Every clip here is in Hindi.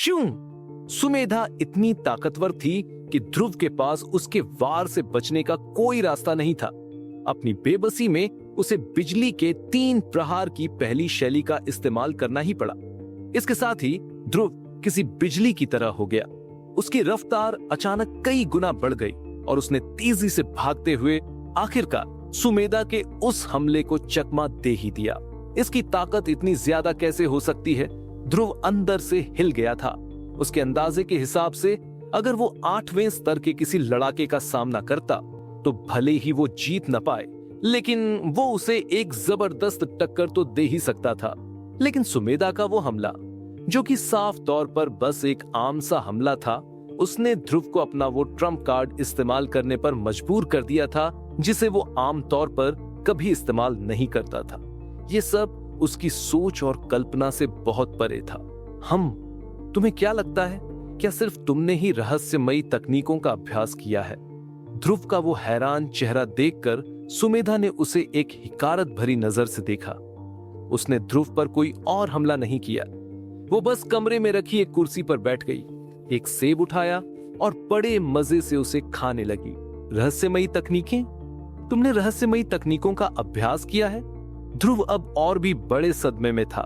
शूं! सुमेधा इतनी ताकतवर थी कि ध्रुव के पास उसके वार से बचने का कोई रास्ता नहीं था। अपनी बेबसी में उसे बिजली के 3 प्रहार की पहली शैली का इस्तेमाल करना ही पड़ा। इसके साथ ही ध्रुव किसी बिजली की तरह हो गया। उसकी रफ्तार अचानक कई गुना बढ़ गई और उसने तेजी से भागते हुए आखिरकार सुमेधा के उस हमले को चकमा दे ही दिया। इसकी ताकत इतनी ज्यादा कैसे हो सकती है? ध्रुव अंदर से हिल गया था। उसके अंदाजे के हिसाब से अगर वो 8वें स्तर के किसी लड़ाके का सामना करता तो भले ही वो जीत न पाए, लेकिन वो उसे एक जबरदस्त टक्कर तो दे ही सकता था। लेकिन सुमेधा का वो हमला, जो कि साफ तौर पर बस एक आम सा हमला था, उसने ध्रुव को अपना वो ट्रम्प कार्ड इस्तेमाल करने पर मजबूर कर दिया था, जिसे वो आम तौर पर कभी इस्तेमाल नहीं करता था। ये सब उसकी सोच और कल्पना से बहुत परे था। तुम्हें क्या लगता है, क्या सिर्फ तुमने ही रहस्यमयी तकनीकों का अभ्यास किया है? ध्रुव का वो हैरान चेहरा देखकर सुमेधा ने उसे एक हिकारत भरी नजर से देखा। उसने ध्रुव पर कोई और हमला नहीं किया। वो बस कमरे में रखी एक कुर्सी पर बैठ गई, एक सेब उठाया और बड़े मजे से उसे खाने लगी। रहस्यमयी तकनीकें? तुमने रहस्यमयी तकनीकों का अभ्यास किया है? ध्रुव अब और भी बड़े सदमे में था।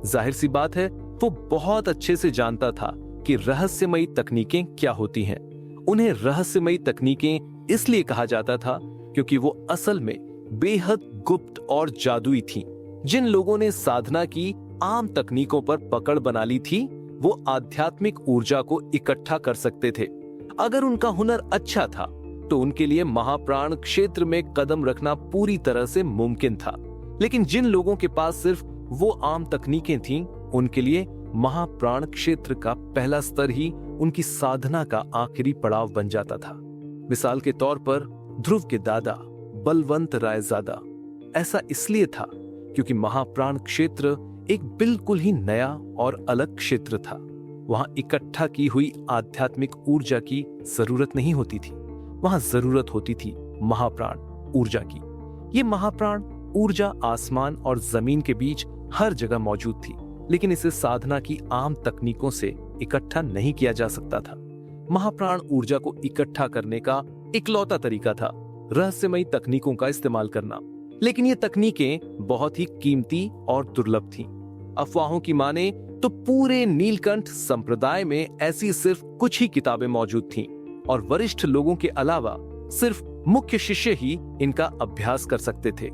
जाहिर सी बात है, वो बहुत अच्छे से जानता था कि रहस्यमयी तकनीकें क्या होती हैं। उन्हें रहस्यमयी तकनीकें इसलिए कहा जाता था क्योंकि वो असल में बेहद गुप्त और जादुई थीं। जिन लोगों ने साधना की आम तकनीकों पर पकड़ बना ली थी, वो आध्यात्मिक ऊर्जा को इकट्ठा कर सकते थे। अगर उनका हुनर अच्छा था तो उनके लिए महाप्राण क्षेत्र में कदम रखना पूरी तरह से मुमकिन था। लेकिन जिन लोगों के पास सिर्फ वो आम तकनीकें थीं, उनके लिए महाप्राण क्षेत्र का पहला स्तर ही उनकी साधना का आखिरी पड़ाव बन जाता था। मिसाल के तौर पर ध्रुव के दादा बलवंत रायजादा ऐसा इसलिए था क्योंकि महाप्राण क्षेत्र एक बिल्कुल ही नया और अलग क्षेत्र था। वहां इकट्ठा की हुई आध्यात्मिक ऊर्जा की जरूरत नहीं होती थी, वहां जरूरत होती थी महाप्राण ऊर्जा की। ये महाप्राण ऊर्जा आसमान और जमीन के बीच हर जगह मौजूद थी, लेकिन इसे साधना की आम तकनीकों से इकट्ठा नहीं किया जा सकता था। महाप्राण ऊर्जा को इकट्ठा करने का इकलौता तरीका था रहस्यमयी तकनीकों का इस्तेमाल करना। लेकिन ये तकनीकें बहुत ही कीमती और दुर्लभ थीं। अफवाहों की माने तो पूरे नीलकंठ संप्रदाय में ऐसी सिर्फ कुछ ही किताबें मौजूद थीं और वरिष्ठ लोगों के अलावा सिर्फ मुख्य शिष्य ही इनका अभ्यास कर सकते थे।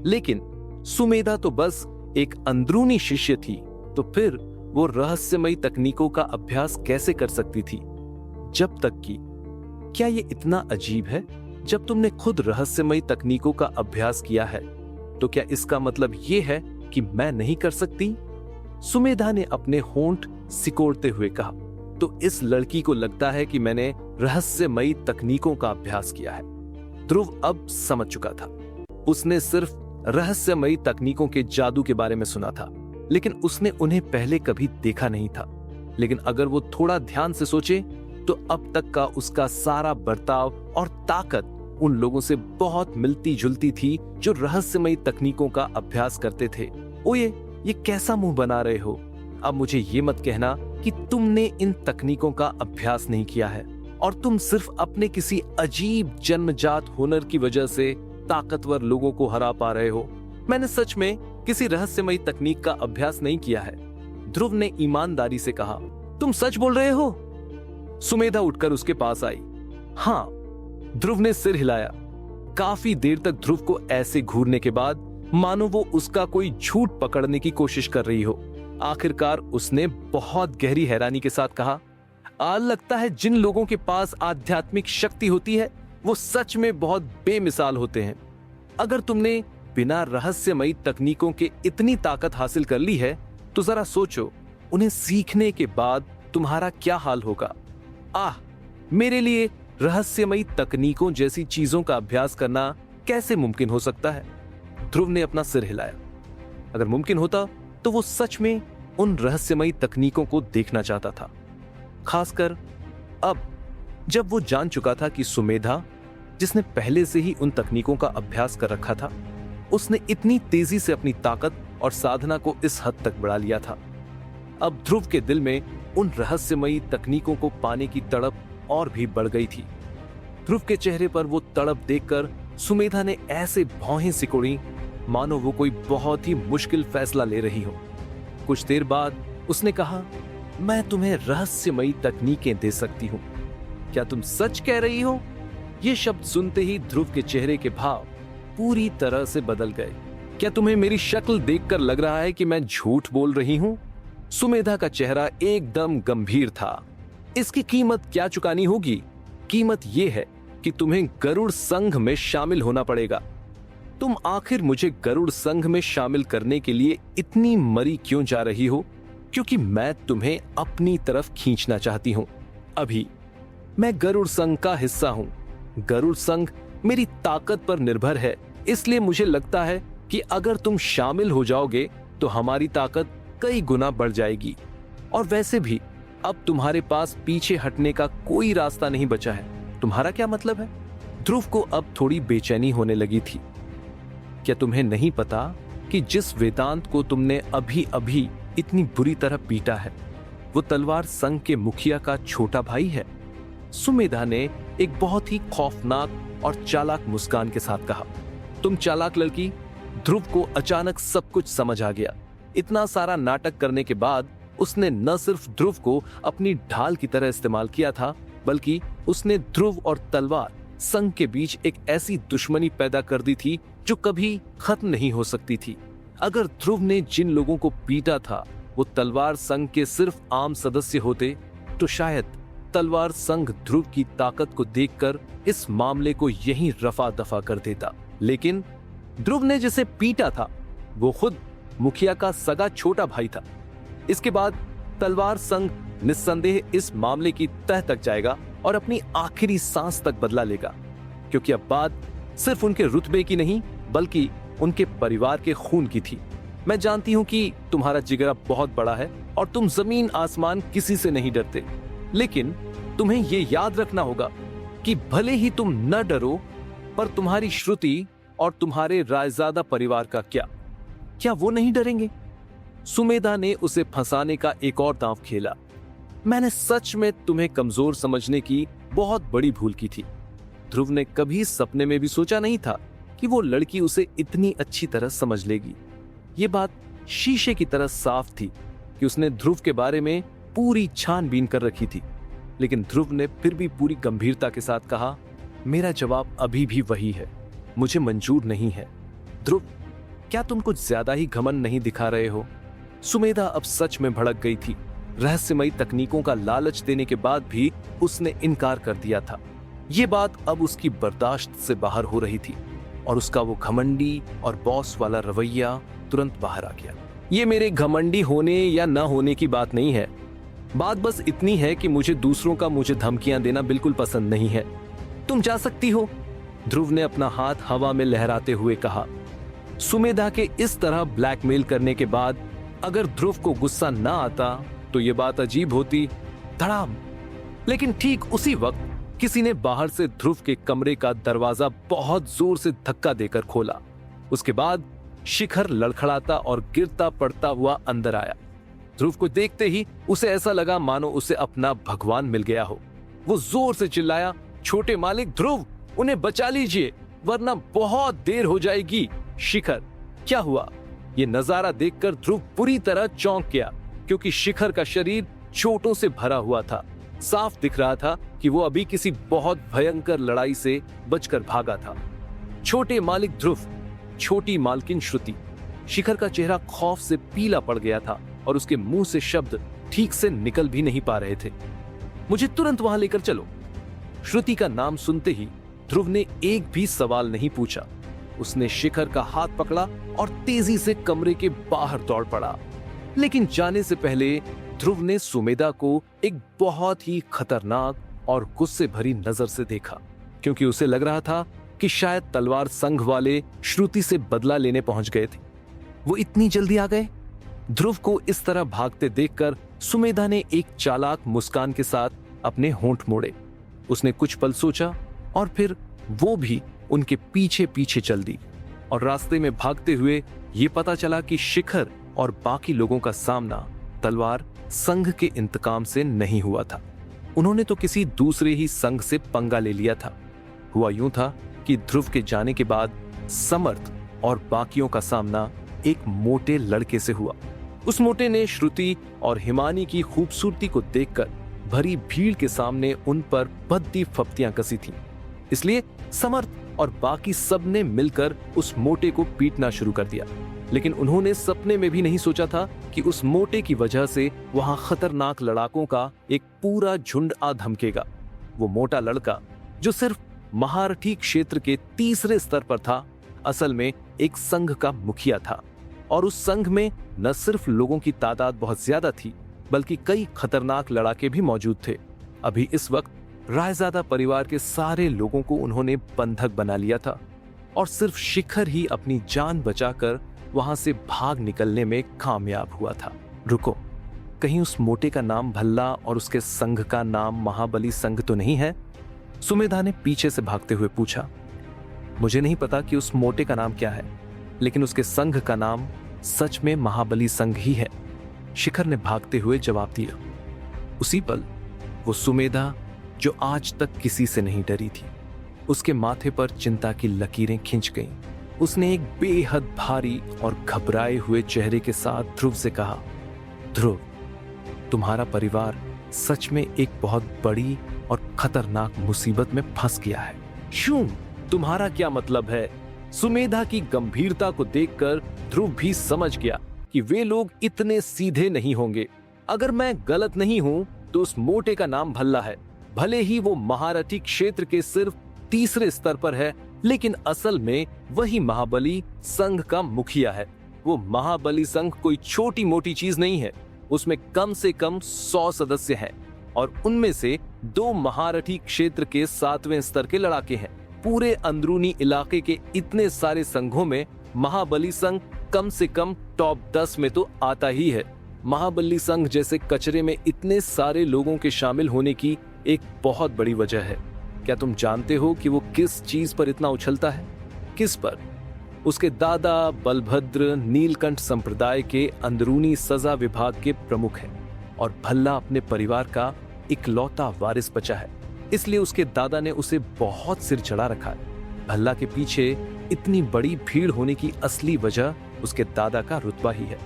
लेकिन सुमेधा तो बस एक अंदरूनी शिष्य थी, तो फिर वो रहस्यमयी तकनीकों का अभ्यास कैसे कर सकती थी? जब तक कि क्या ये इतना अजीब है? जब तुमने खुद रहस्यमयी तकनीकों का अभ्यास किया है, तो क्या इसका मतलब ये है कि मैं नहीं कर सकती? सुमेधा ने अपने होंठ सिकोड़ते हुए कहा। तो इस लड़की को लगता है कि मैंने रहस्यमयी तकनीकों का अभ्यास किया है। ध्रुव अब समझ चुका था। उसने सिर्फ रहस्यमयी तकनीकों के जादू के बारे में सुना था, लेकिन उसने उन्हें पहले कभी देखा नहीं था। लेकिन अगर वो थोड़ा ध्यान से सोचे तो अब तक का उसका सारा बर्ताव और ताकत उन लोगों से बहुत मिलती जुलती थी जो रहस्यमयी तकनीकों का अभ्यास करते थे। ओए, ये कैसा मुंह बना रहे हो? अब मुझे ये मत कहना कि तुमने इन तकनीकों का अभ्यास नहीं किया है और तुम सिर्फ अपने किसी अजीब जन्मजात हुनर की वजह से ताकतवर लोगों को हरा पा रहे हो। मैंने सच में किसी रहस्यमयी तकनीक का अभ्यास नहीं किया है। ध्रुव ने ईमानदारी से कहा। तुम सच बोल रहे हो? सुमेधा उठकर उसके पास आई। हाँ, ध्रुव ने सिर हिलाया। काफी देर तक ध्रुव को ऐसे घूरने के बाद मानो वो उसका कोई झूठ पकड़ने की कोशिश कर रही हो। आखिरकार उसने बहुत गहरी हैरानी के साथ कहा, लगता है जिन लोगों के पास आध्यात्मिक शक्ति होती है वो सच में बहुत बेमिसाल होते हैं। अगर तुमने बिना रहस्यमयी तकनीकों के इतनी ताकत हासिल कर ली है तो जरा सोचो, उन्हें सीखने के बाद तुम्हारा क्या हाल होगा। मेरे लिए रहस्यमयी तकनीकों जैसी चीजों का अभ्यास करना कैसे मुमकिन हो सकता है? ध्रुव ने अपना सिर हिलाया। अगर मुमकिन होता तो वो सच में उन रहस्यमयी तकनीकों को देखना चाहता था, खासकर अब जब वो जान चुका था कि सुमेधा, जिसने पहले से ही उन तकनीकों का अभ्यास कर रखा था, उसने इतनी तेजी से अपनी ताकत और साधना को इस हद तक बढ़ा लिया था। अब ध्रुव के दिल में उन रहस्यमयी तकनीकों को पाने की तड़प और भी बढ़ गई थी। ध्रुव के चेहरे पर वो तड़प देखकर सुमेधा ने ऐसे भौहें सिकोड़ी मानो वो कोई बहुत ही मुश्किल फैसला ले रही हो। कुछ देर बाद उसने कहा, मैं तुम्हें रहस्यमयी तकनीकें दे सकती हूं, क्या तुम सच कह रही हो? ये शब्द सुनते ही ध्रुव के चेहरे के भाव पूरी तरह से बदल गए। क्या तुम्हें मेरी शक्ल देखकर लग रहा है कि मैं झूठ बोल रही हूं? सुमेधा का चेहरा एकदम गंभीर था। इसकी कीमत क्या चुकानी होगी? कीमत यह है कि तुम्हें गरुड़ संघ में शामिल होना पड़ेगा। तुम आखिर मुझे गरुड़ संघ में शामिल करने के लिए इतनी मरी क्यों जा रही हो? क्योंकि मैं तुम्हें अपनी तरफ खींचना चाहती हूं। अभी मैं गरुड़ संघ का हिस्सा हूं। गरुड़ संघ मेरी ताकत पर निर्भर है, इसलिए मुझे लगता है कि अगर तुम शामिल हो जाओगे तो हमारी ताकत कई गुना बढ़ जाएगी। और वैसे भी अब तुम्हारे पास पीछे हटने का कोई रास्ता नहीं बचा है। तुम्हारा क्या मतलब है? ध्रुव को अब थोड़ी बेचैनी होने लगी थी। क्या तुम्हें नहीं पता कि जिस वेदांत को तुमने अभी अभी इतनी बुरी तरह पीटा है, वो तलवार संघ के मुखिया का छोटा भाई है? सुमेधा ने एक बहुत ही खौफनाक और चालाक मुस्कान के साथ कहा। तुम चालाक लड़की। ध्रुव को अचानक सब कुछ समझ आ गया। इतना सारा नाटक करने के बाद उसने न सिर्फ ध्रुव को अपनी ढाल की तरह इस्तेमाल किया था, बल्कि उसने ध्रुव और तलवार संघ के बीच एक ऐसी दुश्मनी पैदा कर दी थी जो कभी खत्म नहीं हो सकती थी। अगर ध्रुव ने जिन लोगों को पीटा था वो तलवार संघ के सिर्फ आम सदस्य होते तो शायद तलवार संघ ध्रुव की ताकत को देखकर इस मामले को यहीं रफा दफा कर देता। लेकिन ध्रुव ने जिसे पीटा था वो खुद मुखिया का सगा छोटा भाई था। इसके बाद तलवार संघ निस्संदेह इस मामले की तह तक जाएगा और अपनी आखिरी सांस तक बदला लेगा, क्योंकि अब बात सिर्फ उनके रुतबे की नहीं बल्कि उनके परिवार के खून की थी। मैं जानती हूं कि तुम्हारा जिगरा बहुत बड़ा है और तुम जमीन आसमान किसी से नहीं डरते, लेकिन तुम्हें ये याद रखना होगा कि भले ही तुम न डरो, पर तुम्हारी श्रुति और तुम्हारे रायजादा परिवार का क्या वो नहीं डरेंगे? सुमेधा ने उसे फंसाने का एक और दांव खेला। मैंने सच में तुम्हें कमजोर समझने की बहुत बड़ी भूल की थी। ध्रुव ने कभी सपने में भी सोचा नहीं था कि वो लड़की उसे इतनी अच्छी तरह समझ लेगी। ये बात शीशे की तरह साफ थी कि उसने ध्रुव के बारे में पूरी छानबीन कर रखी थी। लेकिन ध्रुव ने फिर भी पूरी गंभीरता के साथ कहा, मेरा जवाब अभी भी वही है, मुझे मंजूर नहीं है। ध्रुव, क्या तुम कुछ ज्यादा ही घमंड नहीं दिखा रहे हो? सुमेधा अब सच में भड़क गई थी। रहस्यमयी तकनीकों का लालच देने के बाद भी उसने इनकार कर दिया था। ये बात अब उसकी बर्दाश्त से बाहर हो रही थी और उसका वो घमंडी और बॉस वाला रवैया तुरंत बाहर आ गया। ये मेरे घमंडी होने या न होने की बात नहीं है, बात बस इतनी है कि मुझे धमकियां देना बिल्कुल पसंद नहीं है। तुम जा सकती हो, ध्रुव ने अपना हाथ हवा में लहराते हुए कहा। सुमेधा के इस तरह ब्लैकमेल करने के बाद अगर ध्रुव को गुस्सा न आता तो ये बात अजीब होती। धड़ाम! लेकिन ठीक उसी वक्त किसी ने बाहर से ध्रुव के कमरे का दरवाजा बहुत जोर से धक्का देकर खोला। उसके बाद शिखर लड़खड़ाता और गिरता पड़ता हुआ अंदर आया। ध्रुव को देखते ही उसे ऐसा लगा मानो उसे अपना भगवान मिल गया हो। वो जोर से चिल्लाया, छोटे मालिक ध्रुव, उन्हें बचा लीजिए वरना बहुत देर हो जाएगी। शिखर, क्या हुआ? ये नजारा देखकर ध्रुव पूरी तरह चौंक गया, क्योंकि शिखर का शरीर चोटों से भरा हुआ था। साफ दिख रहा था कि वो अभी किसी बहुत भयंकर लड़ाई से बचकर भागा था। छोटे मालिक ध्रुव, छोटी मालकिन श्रुति। शिखर का चेहरा खौफ से पीला पड़ गया था और उसके मुंह से शब्द ठीक से निकल भी नहीं पा रहे थे। मुझे तुरंत वहां लेकर चलो। श्रुति का नाम सुनते ही ध्रुव ने एक भी सवाल नहीं पूछा। उसने शिखर का हाथ पकड़ा और तेजी से कमरे के बाहर दौड़ पड़ा। लेकिन जाने से पहले ध्रुव ने सुमेधा को एक बहुत ही खतरनाक और गुस्से भरी नजर से देखा, क्योंकि उसे लग रहा था कि शायद तलवार संघ वाले श्रुति से बदला लेने पहुंच गए थे। वो इतनी जल्दी आ गए? ध्रुव को इस तरह भागते देखकर सुमेधा ने एक चालाक मुस्कान के साथ अपने होंठ मोड़े। उसने कुछ पल सोचा और फिर वो भी उनके पीछे पीछे चल दी। और रास्ते में भागते हुए ये पता चला कि शिखर और बाकी लोगों का सामना तलवार संघ के इंतकाम से नहीं हुआ था। उन्होंने तो किसी दूसरे ही संघ से पंगा ले लिया था। हुआ यूं था कि ध्रुव के जाने के बाद समर्थ और बाकियों का सामना एक मोटे लड़के से हुआ। उस मोटे ने श्रुति और हिमानी की खूबसूरती को देखकर भरी भीड़ के सामने उन पर भद्दी फप्तियां कसी थीं। इसलिए समर्थ और बाकी सब ने मिलकर उस मोटे को पीटना शुरू कर दिया। लेकिन उन्होंने सपने में भी नहीं सोचा था कि उस मोटे की वजह से वहां खतरनाक लड़ाकों का एक पूरा झुंड आ धमकेगा। वो मोटा लड़का जो सिर्फ महारठी क्षेत्र के तीसरे स्तर पर था, असल में एक संघ का मुखिया था। और उस संघ में न सिर्फ लोगों की तादाद बहुत ज्यादा थी, बल्कि कई खतरनाक लड़ाके भी मौजूद थे। अभी इस वक्त रायजादा परिवार के सारे लोगों को उन्होंने बंधक बना लिया था और सिर्फ शिखर ही अपनी जान बचाकर वहां से भाग निकलने में कामयाब हुआ था। रुको, कहीं उस मोटे का नाम भल्ला और उसके संघ का नाम महाबली संघ तो नहीं है? सुमेधा ने पीछे से भागते हुए पूछा। मुझे नहीं पता कि उस मोटे का नाम क्या है, लेकिन उसके संघ का नाम सच में महाबली संघ ही है, शिखर ने भागते हुए जवाब दिया। उसी पल वो सुमेधा, जो आज तक किसी से नहीं डरी थी, उसके माथे पर चिंता की लकीरें खिंच गईं। उसने एक बेहद भारी और घबराए हुए चेहरे के साथ ध्रुव से कहा, ध्रुव, तुम्हारा परिवार सच में एक बहुत बड़ी और खतरनाक मुसीबत में फंस गया है। क्यों? तुम्हारा क्या मतलब है? सुमेधा की गंभीरता को देखकर ध्रुव भी समझ गया कि वे लोग इतने सीधे नहीं होंगे। अगर मैं गलत नहीं हूं तो उस मोटे का नाम भल्ला है। भले ही वो महारठी क्षेत्र के सिर्फ तीसरे स्तर पर है, लेकिन असल में वही महाबली संघ का मुखिया है। वो महाबली संघ कोई छोटी मोटी चीज नहीं है। उसमें कम से कम 100 सदस्य हैं और उनमें से 2 महारठी क्षेत्र के 7वें स्तर के लड़ाके हैं। पूरे अंदरूनी इलाके के इतने सारे संघों में महाबली संघ कम से कम टॉप 10 में तो आता ही है। महाबली संघ जैसे कचरे में इतने सारे लोगों के शामिल होने की एक बहुत बड़ी वजह है। क्या तुम जानते हो कि वो किस चीज पर इतना उछलता है? किस पर? उसके दादा बलभद्र नीलकंठ संप्रदाय के अंदरूनी सजा विभाग के प्रमुख हैं और भल्ला अपने परिवार का इकलौता वारिस बचा है, इसलिए उसके दादा ने उसे बहुत सिर चढ़ा रखा है। भल्ला के पीछे इतनी बड़ी भीड़ होने की असली वजह उसके दादा का रुतबा ही है।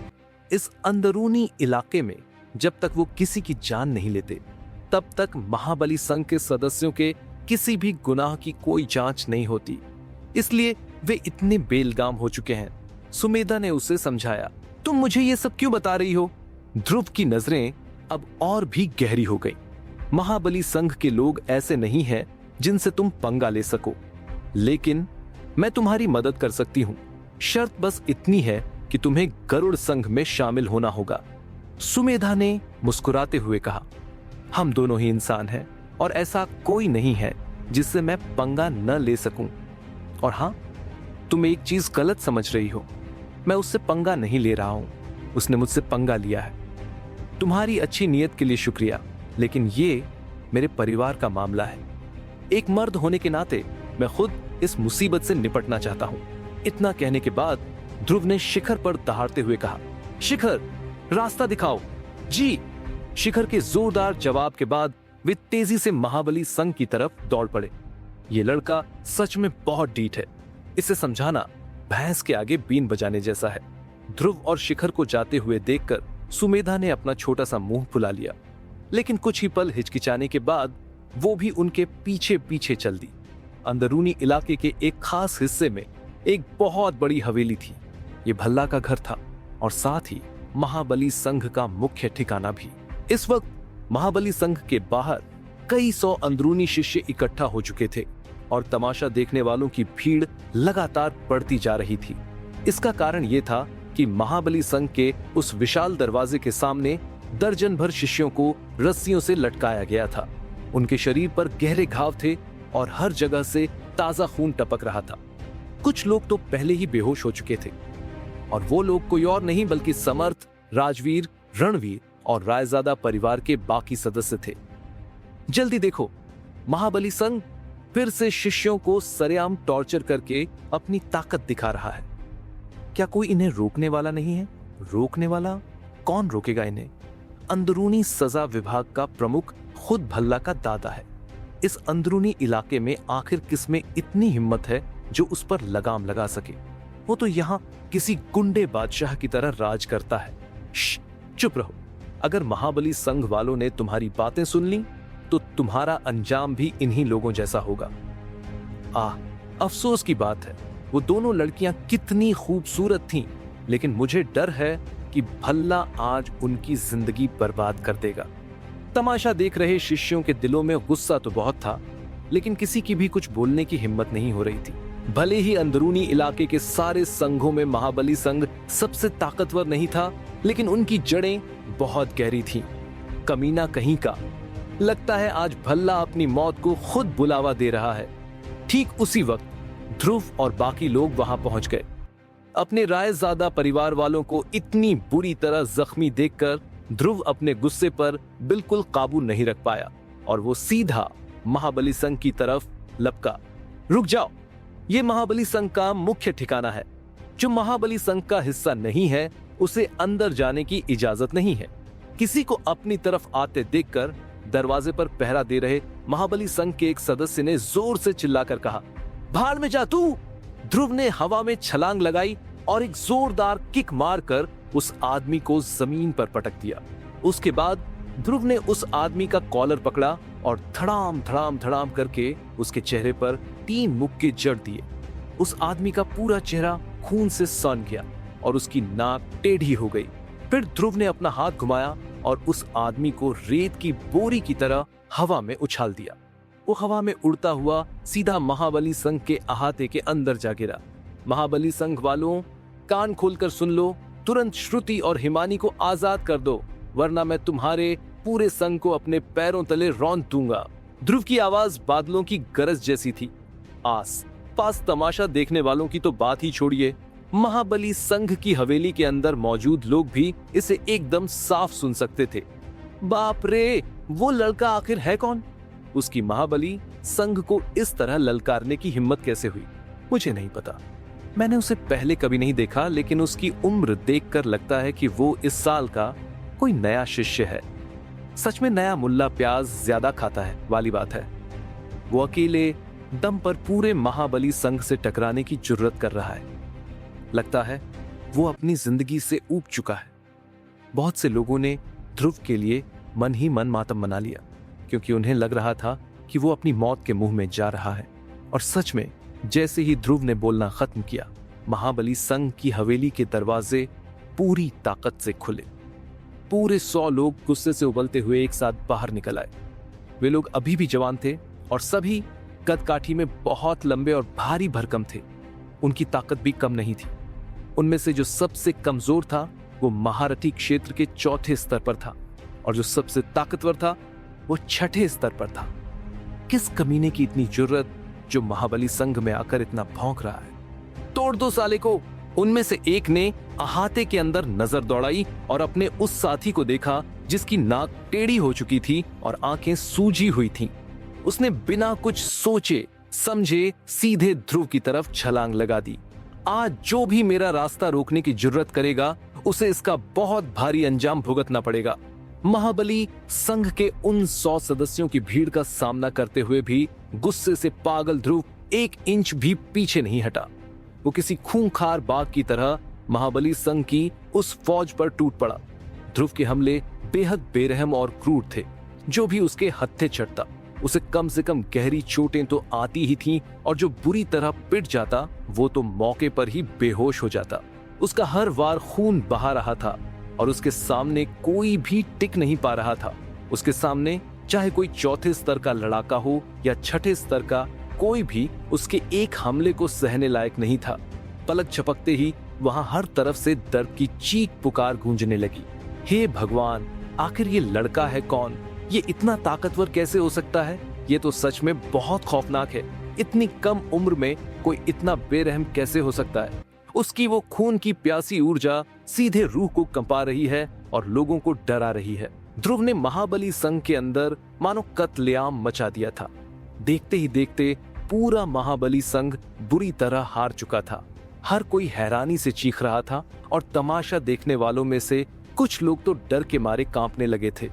इस अंदरूनी इलाके में जब तक वो किसी की जान नहीं लेते, तब तक महाबली संघ के सदस्यों के किसी भी गुनाह की कोई जांच नहीं होती, इसलिए वे इतने बेलगाम हो चुके हैं। सुमेधा ने उसे समझाया। तुम मुझे ये सब क्यों बता रही हो? ध्रुव की नजरें अब और भी गहरी हो गई। महाबली संघ के लोग ऐसे नहीं हैं जिनसे तुम पंगा ले सको, लेकिन मैं तुम्हारी मदद कर सकती हूं। शर्त बस इतनी है कि तुम्हें गरुड़ संघ में शामिल होना होगा। सुमेधा ने मुस्कुराते हुए कहा, हम दोनों ही इंसान हैं और ऐसा कोई नहीं है जिससे मैं पंगा न ले सकूं। और हां, तुम एक चीज गलत समझ रही हो। मैं उससे पंगा नहीं ले रहा हूं, उसने मुझसे पंगा लिया है। तुम्हारी अच्छी नीयत के लिए शुक्रिया, लेकिन ये मेरे परिवार का मामला है। एक मर्द होने के नाते मैं खुद इस मुसीबत से निपटना चाहता हूं। इतना कहने के बाद ध्रुव ने शिखर पर दहाड़ते हुए कहा, शिखर, रास्ता दिखाओ। जी। शिखर के जोरदार जवाब के बाद वे तेजी से महाबली संघ की तरफ दौड़ पड़े। ये लड़का सच में बहुत ढीठ है। इसे समझाना भैंस के आगे बीन बजाने जैसा है। ध्रुव और शिखर को जाते हुए देखकर सुमेधा ने अपना छोटा सा मुंह फुला लिया, लेकिन कुछ ही पल हिचकिचाने के बाद वो भी उनके पीछे पीछे चल दी। अंदरूनी इलाके के एक खास हिस्से में एक बहुत बड़ी हवेली थी। ये भल्ला का घर था और साथ ही महाबली संघ का मुख्य ठिकाना भी। इस वक्त महाबली संघ के बाहर कई 100 अंदरूनी शिष्य इकट्ठा हो चुके थे और तमाशा देखने वालों की भीड़ लगातार बढ़ती जा रही थी। इसका कारण यह था कि महाबली संघ के उस विशाल दरवाजे के सामने दर्जन भर शिष्यों को रस्सियों से लटकाया गया था। उनके शरीर पर गहरे घाव थे और हर जगह से ताजा खून टपक रहा था। कुछ लोग तो पहले ही बेहोश हो चुके थे और वो लोग कोई और नहीं बल्कि समर्थ, राजवीर, रणवीर और रायजादा परिवार के बाकी सदस्य थे। जल्दी देखो, महाबली संघ फिर से शिष्यों को सरेआम टॉर्चर करके अपनी ताकत दिखा रहा है। क्या कोई इन्हें रोकने वाला नहीं है? रोकने वाला? कौन रोकेगा इन्हें? अंदरूनी सजा विभाग का प्रमुख खुद भल्ला का दादा है। इस अंदरूनी इलाके में आखिर किसमें इतनी हिम्मत है जो उस पर लगाम लगा सके? वो तो यहाँ किसी गुंडे बादशाह की तरह राज करता है। चुप रहो। अगर महाबली संघ वालों ने तुम्हारी बातें सुन ली तो तुम्हारा अंजाम भी इन्हीं लोगों जैसा होगा। अफसोस की बात है, वो दोनों लड़कियां कितनी खूबसूरत थीं, लेकिन मुझे डर है कि भल्ला आज उनकी जिंदगी बर्बाद कर देगा। तमाशा देख रहे शिष्यों के दिलों में गुस्सा तो बहुत था, लेकिन किसी की भी कुछ बोलने की हिम्मत नहीं हो रही थी। भले ही अंदरूनी इलाके के सारे संघों में महाबली संघ सबसे ताकतवर नहीं था, लेकिन उनकी जड़ें बहुत गहरी थीं। कमीना कहीं का। लगता है आज भल्ला अपनी मौत को खुद बुलावा दे रहा है। ठीक उसी वक्त ध्रुव और बाकी लोग वहां पहुंच गए। अपने रायजादा परिवार वालों को इतनी बुरी तरह जख्मी देखकर ध्रुव अपने गुस्से पर बिल्कुल काबू नहीं रख पाया और वो सीधा महाबली संघ की तरफ लपका। रुक जाओ, ये महाबली संघ का मुख्य ठिकाना है। जो महाबली संघ का हिस्सा नहीं है उसे अंदर जाने की इजाजत नहीं है। किसी को अपनी तरफ आते देखकर दरवाजे पर पहरा दे रहे महाबली संघ के एक सदस्य ने जोर से चिल्लाकर कहा, भाड़ में जा तू। ध्रुव ने हवा में छलांग लगाई और एक जोरदार किक मारकर उस आदमी को जमीन पर पटक दिया। उसके बाद ध्रुव ने उस आदमी का कॉलर पकड़ा और धड़ाम धड़ाम धड़ाम करके उसके चेहरे पर 3 मुक्के जड़ दिए। उस आदमी का पूरा चेहरा खून से सन गया और उसकी नाक टेढ़ी हो गई। फिर ध्रुव ने अपना हाथ घुमाया और उस आदमी को रेत की बोरी की तरह हवा में उछाल दिया। वो हवा में उड़ता हुआ सीधा महाबली संघ के अहाते के अंदर जा गिरा। महाबली संघ वालों, कान खोलकर सुन लो, तुरंत श्रुति और हिमानी को आजाद कर दो, वरना मैं तुम्हारे पूरे संघ को अपने पैरों तले रौंद दूंगा। ध्रुव की आवाज बादलों की गरज जैसी थी। आस पास तमाशा देखने वालों की तो बात ही छोड़िए, महाबली संघ की हवेली के अंदर मौजूद लोग भी इसे एकदम साफ सुन सकते थे। बाप रे, वो लड़का आखिर है कौन? उसकी महाबली संघ को इस तरह ललकारने की हिम्मत कैसे हुई? मुझे नहीं पता। मैंने उसे पहले कभी नहीं देखा, लेकिन उसकी उम्र देखकर लगता है कि वो इस साल का कोई नया शिष्य है। सच में नया मुल्ला प्याज ज्यादा खाता है वाली बात है। वो अकेले दम पर पूरे महाबली संघ से टकराने की जुर्रत कर रहा है। लगता है वो अपनी जिंदगी से ऊब चुका है। बहुत से लोगों ने ध्रुव के लिए मन ही मन मातम मना लिया, क्योंकि उन्हें लग रहा था कि वो अपनी मौत के मुंह में जा रहा है। और सच में जैसे ही ध्रुव ने बोलना खत्म किया, महाबली संघ की हवेली के दरवाजे पूरी ताकत से खुले। पूरे 100 लोग गुस्से से उबलते हुए एक साथ बाहर निकल आए। वे लोग अभी भी जवान थे और सभी कदकाठी में बहुत लंबे और भारी भरकम थे। उनकी ताकत भी कम नहीं थी। उनमें से जो सबसे कमजोर था वो महारथी क्षेत्र के 4थे स्तर पर था, और जो सबसे ताकतवर था वो 6ठे स्तर पर था। किस कमीने की इतनी जुर्रत जो महाबली संघ में आकर इतना भौंक रहा है? तोड़ दो साले को। उनमें से एक ने अहाते के अंदर नजर दौड़ाई और अपने उस साथी को देखा जिसकी नाक टेढ़ी हो चुकी थी और आंखें सूजी हुई थीं। उसने बिना कुछ सोचे समझे सीधे ध्रुव की तरफ छलांग लगा दी। आज जो भी मेरा रास्ता रोकने की जुर्रत करेगा उसे इसका बहुत भारी अंजाम भुगतना पड़ेगा। महाबली संघ के उन 100 सदस्यों की भीड़ का सामना करते हुए भी गुस्से से पागल ध्रुव 1 इंच भी पीछे नहीं हटा। वो किसी खूंखार बाघ की तरह महाबली संघ की उस फौज पर टूट पड़ा। ध्रुव के हमले बेहद बेरहम और क्रूर थे। जो भी उसके हत्थे चढ़ता उसे कम से कम गहरी चोटें तो आती ही थीं, और जो बुरी तरह पिट जाता वो तो मौके पर ही बेहोश हो जाता। उसका हर वार खून बहा रहा था और उसके सामने कोई भी टिक नहीं पा रहा था। उसके सामने चाहे कोई 4थे स्तर का लड़ाका हो या 6ठे स्तर का, कोई भी उसके एक हमले को सहने लायक नहीं था। पलक झपकते ही वहां हर तरफ से दर्द की चीख पुकार गूंजने लगी। हे भगवान, आखिर ये लड़का है कौन? ये इतना ताकतवर कैसे हो सकता है? ये तो सच में बहुत खौफनाक है। इतनी कम उम्र में कोई इतना बेरहम कैसे हो सकता है? उसकी वो खून की प्यासी ऊर्जा सीधे रूह को कंपा रही है और लोगों को डरा रही है। ध्रुव ने महाबली संघ के अंदर मानो कत्लेआम मचा दिया था। देखते ही देखते पूरा महाबली संघ बुरी तरह हार चुका था। हर कोई हैरानी से चीख रहा था और तमाशा देखने वालों में से कुछ लोग तो डर के मारे कांपने लगे थे।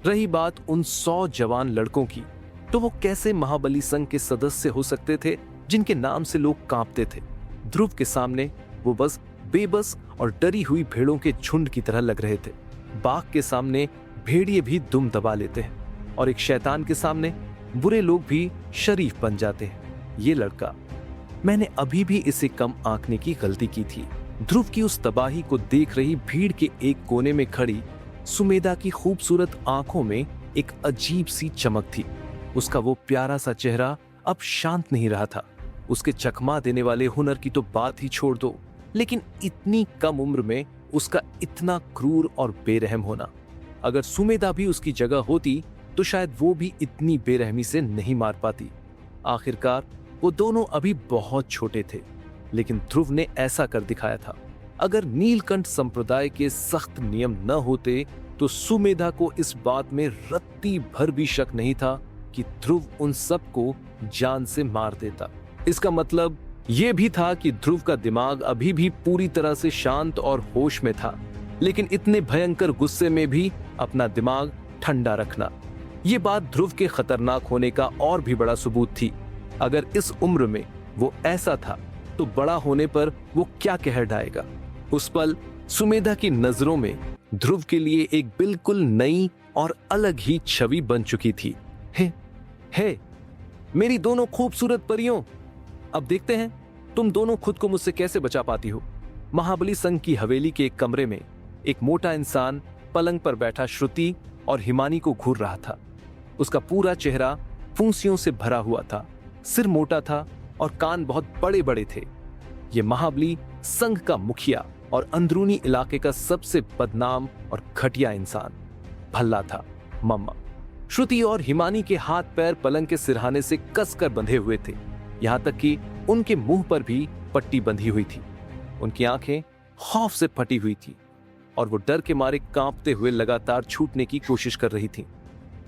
रही बात उन 100 जवान लड़कों की, तो वो कैसे महाबली संघ के सदस्य हो सकते थे जिनके नाम से लोग कांपते थे। ध्रुव के सामने वो बस बेबस और डरी हुई भेड़ों के झुंड की तरह लग रहे थे। बाघ के सामने भेड़िए भी दुम दबा लेते हैं और एक शैतान के सामने बुरे लोग भी शरीफ बन जाते हैं। ये लड़का, मैंने अभी भी इसे कम आंकने की गलती की थी। ध्रुव की उस तबाही को देख रही भीड़ के एक कोने में खड़ी सुमेधा की खूबसूरत आंखों में एक अजीब सी चमक थी। उसका वो प्यारा सा चेहरा अब शांत नहीं रहा था। उसके चकमा देने वाले हुनर की तो बात ही छोड़ दो, लेकिन इतनी कम उम्र में उसका इतना क्रूर और बेरहम होना। अगर सुमेधा भी उसकी जगह होती तो शायद वो भी इतनी बेरहमी से नहीं मार पाती। आखिरकार वो दोनों अभी बहुत छोटे थे, लेकिन ध्रुव ने ऐसा कर दिखाया था। अगर नीलकंठ संप्रदाय के सख्त नियम न होते तो सुमेधा को इस बात में रत्ती भर भी शक नहीं था कि ध्रुव उन सबको जान से मार देता। इसका मतलब यह भी था कि ध्रुव का दिमाग अभी भी पूरी तरह से शांत और होश में था, लेकिन इतने भयंकर गुस्से में भी अपना दिमाग ठंडा रखना, ये बात ध्रुव के खतरनाक होने का और भी बड़ा सबूत थी। अगर इस उम्र में वो ऐसा था तो बड़ा होने पर वो क्या कह डालेगा। उस पल सुमेधा की नजरों में ध्रुव के लिए एक बिल्कुल नई और अलग ही छवि बन चुकी थी। हे, मेरी दोनों खूबसूरत परियों, अब देखते हैं तुम दोनों खुद को मुझसे कैसे बचा पाती हो। महाबली संघ की हवेली के एक कमरे में एक मोटा इंसान पलंग पर बैठा श्रुति और हिमानी को घूर रहा था। उसका पूरा चेहरा फुंसियों से भरा हुआ था, सिर मोटा था और कान बहुत बड़े बड़े थे। ये महाबली संघ का मुखिया और अंदरूनी इलाके का सबसे बदनाम और घटिया इंसान भल्ला था, मम्मा। श्रुति और हिमानी के हाथ पैर पलंग के सिरहाने से कसकर बंधे हुए थे, यहां तक कि उनके मुंह पर भी पट्टी बंधी हुई थी। उनकी आंखें खौफ से फटी हुई थी और वो डर के मारे कांपते हुए लगातार छूटने की कोशिश कर रही थी।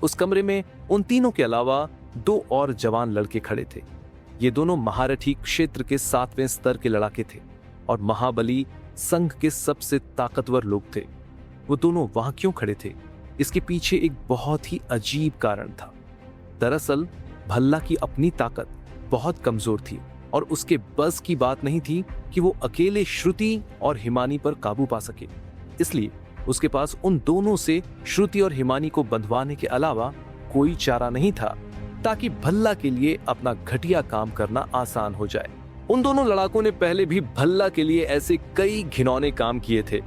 उस कमरे में उन तीनों के अलावा 2 और जवान लड़के खड़े थे। ये दोनों महारथी क्षेत्र के 7वें स्तर के लड़ाके थे और महाबली संघ के सबसे ताकतवर लोग थे। वो दोनों वहां क्यों खड़े थे, इसके पीछे एक बहुत ही अजीब कारण था। दरअसल भल्ला की अपनी ताकत बहुत कमजोर थी और उसके बस की बात नहीं थी कि वो अकेले श्रुति और हिमानी पर काबू पा सके। इसलिए उसके पास उन दोनों से श्रुति और हिमानी को बंधवाने के अलावा कोई चारा नहीं था, ताकि भल्ला के लिए अपना घटिया काम करना आसान हो जाए। उन दोनों लड़ाकों ने पहले भी भल्ला के लिए ऐसे कई घिनौने काम किए थे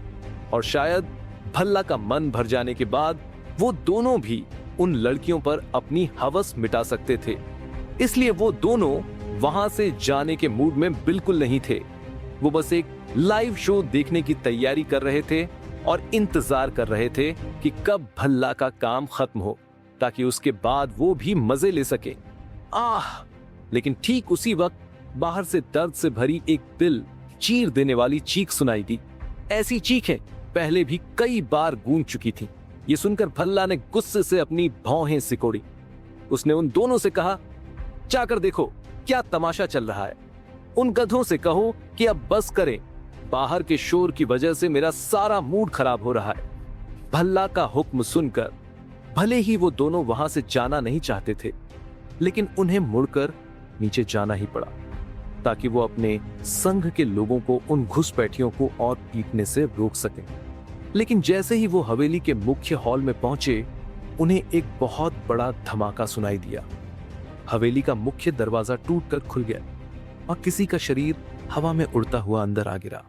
और शायद भल्ला का मन भर जाने के बाद वो दोनों भी उन लड़कियों पर अपनी हवस मिटा सकते थे। इसलिए वो दोनों वहां से जाने के मूड में बिल्कुल नहीं थे। वो बस एक लाइव शो देखने की तैयारी कर रहे थे और इंतजार कर रहे थे कि कब भल्ला का काम खत्म हो, ताकि उसके बाद वो भी मजे ले सके। लेकिन ठीक उसी वक्त बाहर से दर्द से भरी एक दिल चीर देने वाली चीख सुनाई दी। ऐसी चीखें पहले भी कई बार गूंज चुकी थीं। ये सुनकर भल्ला ने गुस्से से अपनी भौहें सिकोड़ी। उसने उन दोनों से कहा, जाकर देखो क्या तमाशा चल रहा है। उन गधों से कहो कि अब बस करें, बाहर के शोर की वजह से मेरा सारा मूड खराब हो रहा है। भल्ला का हुक्म सुनकर भले ही वो दोनों वहां से जाना नहीं चाहते थे, लेकिन उन्हें मुड़कर नीचे जाना ही पड़ा, ताकि वो अपने संघ के लोगों को उन घुसपैठियों को और पीटने से रोक सकें। लेकिन जैसे ही वो हवेली के मुख्य हॉल में पहुंचे, उन्हें एक बहुत बड़ा धमाका सुनाई दिया। हवेली का मुख्य दरवाजा टूटकर खुल गया और किसी का शरीर हवा में उड़ता हुआ अंदर आ गिरा।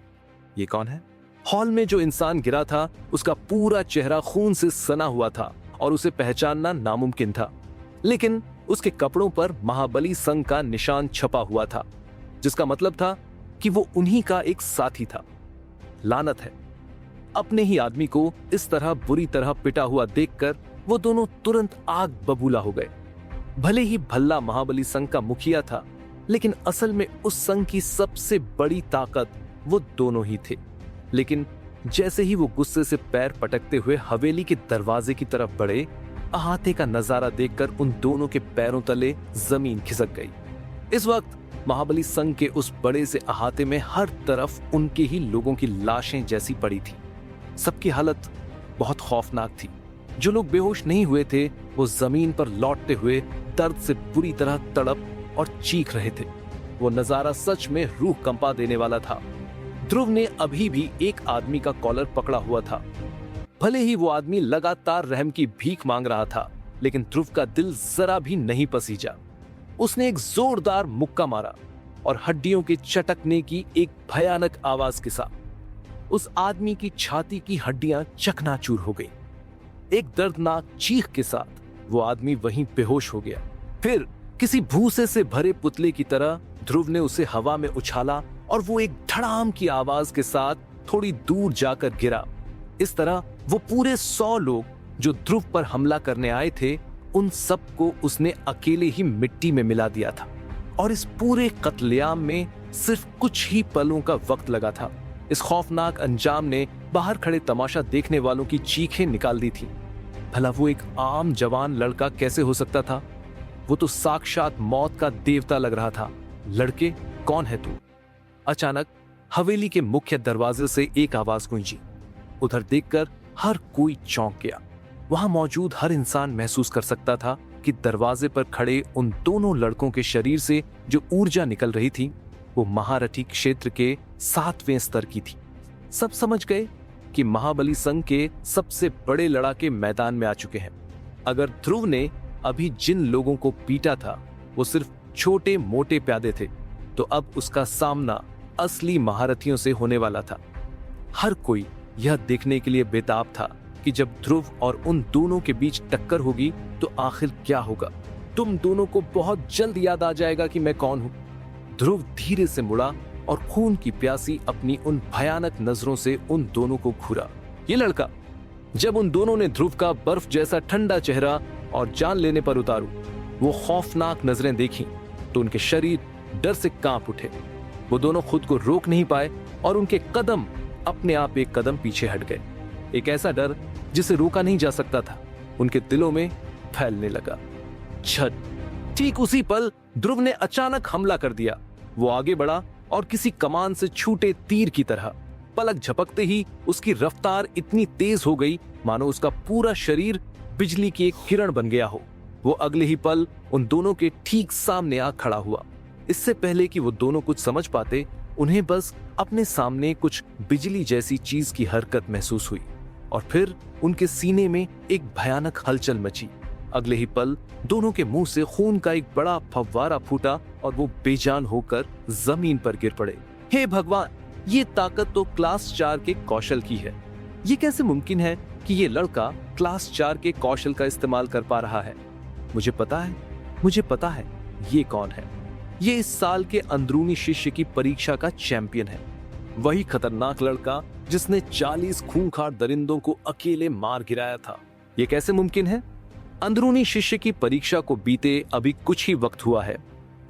ये कौन है? हॉल में जो इंसान गिरा था उसका पूरा चेहरा खून से सना हुआ था और उसे पहचानना नामुमकिन था, लेकिन उसके कपड़ों पर महाबली संघ का निशान छपा हुआ था, जिसका मतलब था कि वो उन्हीं का एक साथी था। लानत है, अपने ही आदमी को इस तरह बुरी तरह पिटा हुआ देखकर वो दोनों तुरंत आग बबूला हो गए। भले ही भल्ला महाबली संघ का मुखिया था, लेकिन असल में उस संघ की सबसे बड़ी ताकत वो दोनों ही थे। लेकिन जैसे ही वो गुस्से से पैर पटकते हुए हवेली के दरवाजे की तरफ बढ़े, अहाते का नजारा देखकर उन दोनों के पैरों तले जमीन खिसक गई। इस वक्त महाबली संघ के उस बड़े से अहाते में हर तरफ उनके ही लोगों की लाशें जैसी पड़ी थी। सबकी हालत बहुत खौफनाक थी। जो लोग बेहोश नहीं हुए थे वो जमीन पर लौटते हुए दर्द से बुरी तरह तड़प और चीख रहे थे। वो नजारा सच में रूह कंपा देने वाला था। ध्रुव ने अभी भी एक आदमी का कॉलर पकड़ा हुआ था। भले ही वो आदमी लगातार रहम की भीख मांग रहा था, लेकिन ध्रुव का दिल जरा भी नहीं पसीजा। उसने एक जोरदार मुक्का मारा और हड्डियों के चटकने की एक भयानक आवाज के साथ उस आदमी की छाती की हड्डियां चकनाचूर हो गई। एक दर्दनाक चीख के साथ वो आदमी वहीं बेहोश हो गया। फिर किसी भूसे से भरे पुतले की तरह ध्रुव ने उसे हवा में उछाला और वो एक धड़ाम की आवाज के साथ थोड़ी दूर जाकर गिरा। इस तरह वो पूरे 100 लोग जो ध्रुव पर हमला करने आए थे, उन सबको उसने अकेले ही मिट्टी में मिला दिया था। और इस पूरे कत्लेआम में सिर्फ कुछ ही पलों का वक्त लगा था। इस खौफनाक अंजाम ने बाहर खड़े तमाशा देखने वालों की चीखें निकाल दी थी। भला वो एक आम जवान लड़का कैसे हो सकता था? वो तो साक्षात मौत का देवता लग रहा था। लड़के, कौन है तू? अचानक हवेली के मुख्य दरवाजे से एक आवाज गूंजी। उधर देखकर हर कोई चौंक गया। वहां मौजूद हर इंसान महसूस कर सकता था कि दरवाजे पर खड़े उन दोनों लड़कों के शरीर से जो ऊर्जा निकल रही थी, वो महारथी क्षेत्र के 7वें स्तर की थी। सब समझ गए कि महाबली संघ के सबसे बड़े लड़ाके मैदान में आ चुके हैं। अगर ध्रुव ने अभी जिन लोगों को पीटा था वो सिर्फ छोटे मोटे प्यादे थे, तो अब उसका सामना असली महारथियों से होने वाला था। हर कोई यह देखने के लिए बेताब था कि जब ध्रुव और उन दोनों के बीच टक्कर होगी तो आखिर क्या होगा। तुम दोनों को बहुत जल्द याद आ जाएगा कि मैं कौन हूं। ध्रुव धीरे से मुड़ा और खून की प्यासी अपनी उन भयानक नजरों से उन दोनों को घूरा। ये लड़का, जब उन दोनों ने ध्रुव का बर्फ जैसा ठंडा चेहरा और जान लेने पर उतारू वो खौफनाक नजरें देखी तो उनके शरीर डर से कांप उठे। वो दोनों खुद को रोक नहीं पाए और उनके कदम अपने आप एक कदम पीछे हट गए। एक ऐसा डर जिसे रोका नहीं जा सकता था उनके दिलों में फैलने लगा। झट, ठीक उसी पल ध्रुव ने अचानक हमला कर दिया। वो आगे बढ़ा और किसी कमान से छूटे तीर की तरह पलक झपकते ही उसकी रफ्तार इतनी तेज हो गई मानो उसका पूरा शरीर बिजली की एक किरण बन गया हो। वो अगले ही पल उन दोनों के ठीक सामने आ खड़ा हुआ। इससे पहले कि वो दोनों कुछ समझ पाते, उन्हें बस अपने सामने कुछ बिजली जैसी चीज की हरकत महसूस हुई और फिर उनके सीने में एक भयानक हलचल मची। अगले ही पल दोनों के मुंह से खून का एक बड़ा फव्वारा फूटा और वो बेजान होकर जमीन पर गिर पड़े। हे भगवान, ये ताकत तो क्लास 4 के कौशल की है। ये कैसे मुमकिन है कि ये लड़का क्लास 4 के कौशल का इस्तेमाल कर पा रहा है? मुझे पता है ये कौन है। ये इस साल के अंदरूनी शिष्य की परीक्षा का चैंपियन है। वही खतरनाक लड़का जिसने 40 खूंखार दरिंदों को अकेले मार गिराया था। ये कैसे मुमकिन है? अंदरूनी शिष्य की परीक्षा को बीते अभी कुछ ही वक्त हुआ है।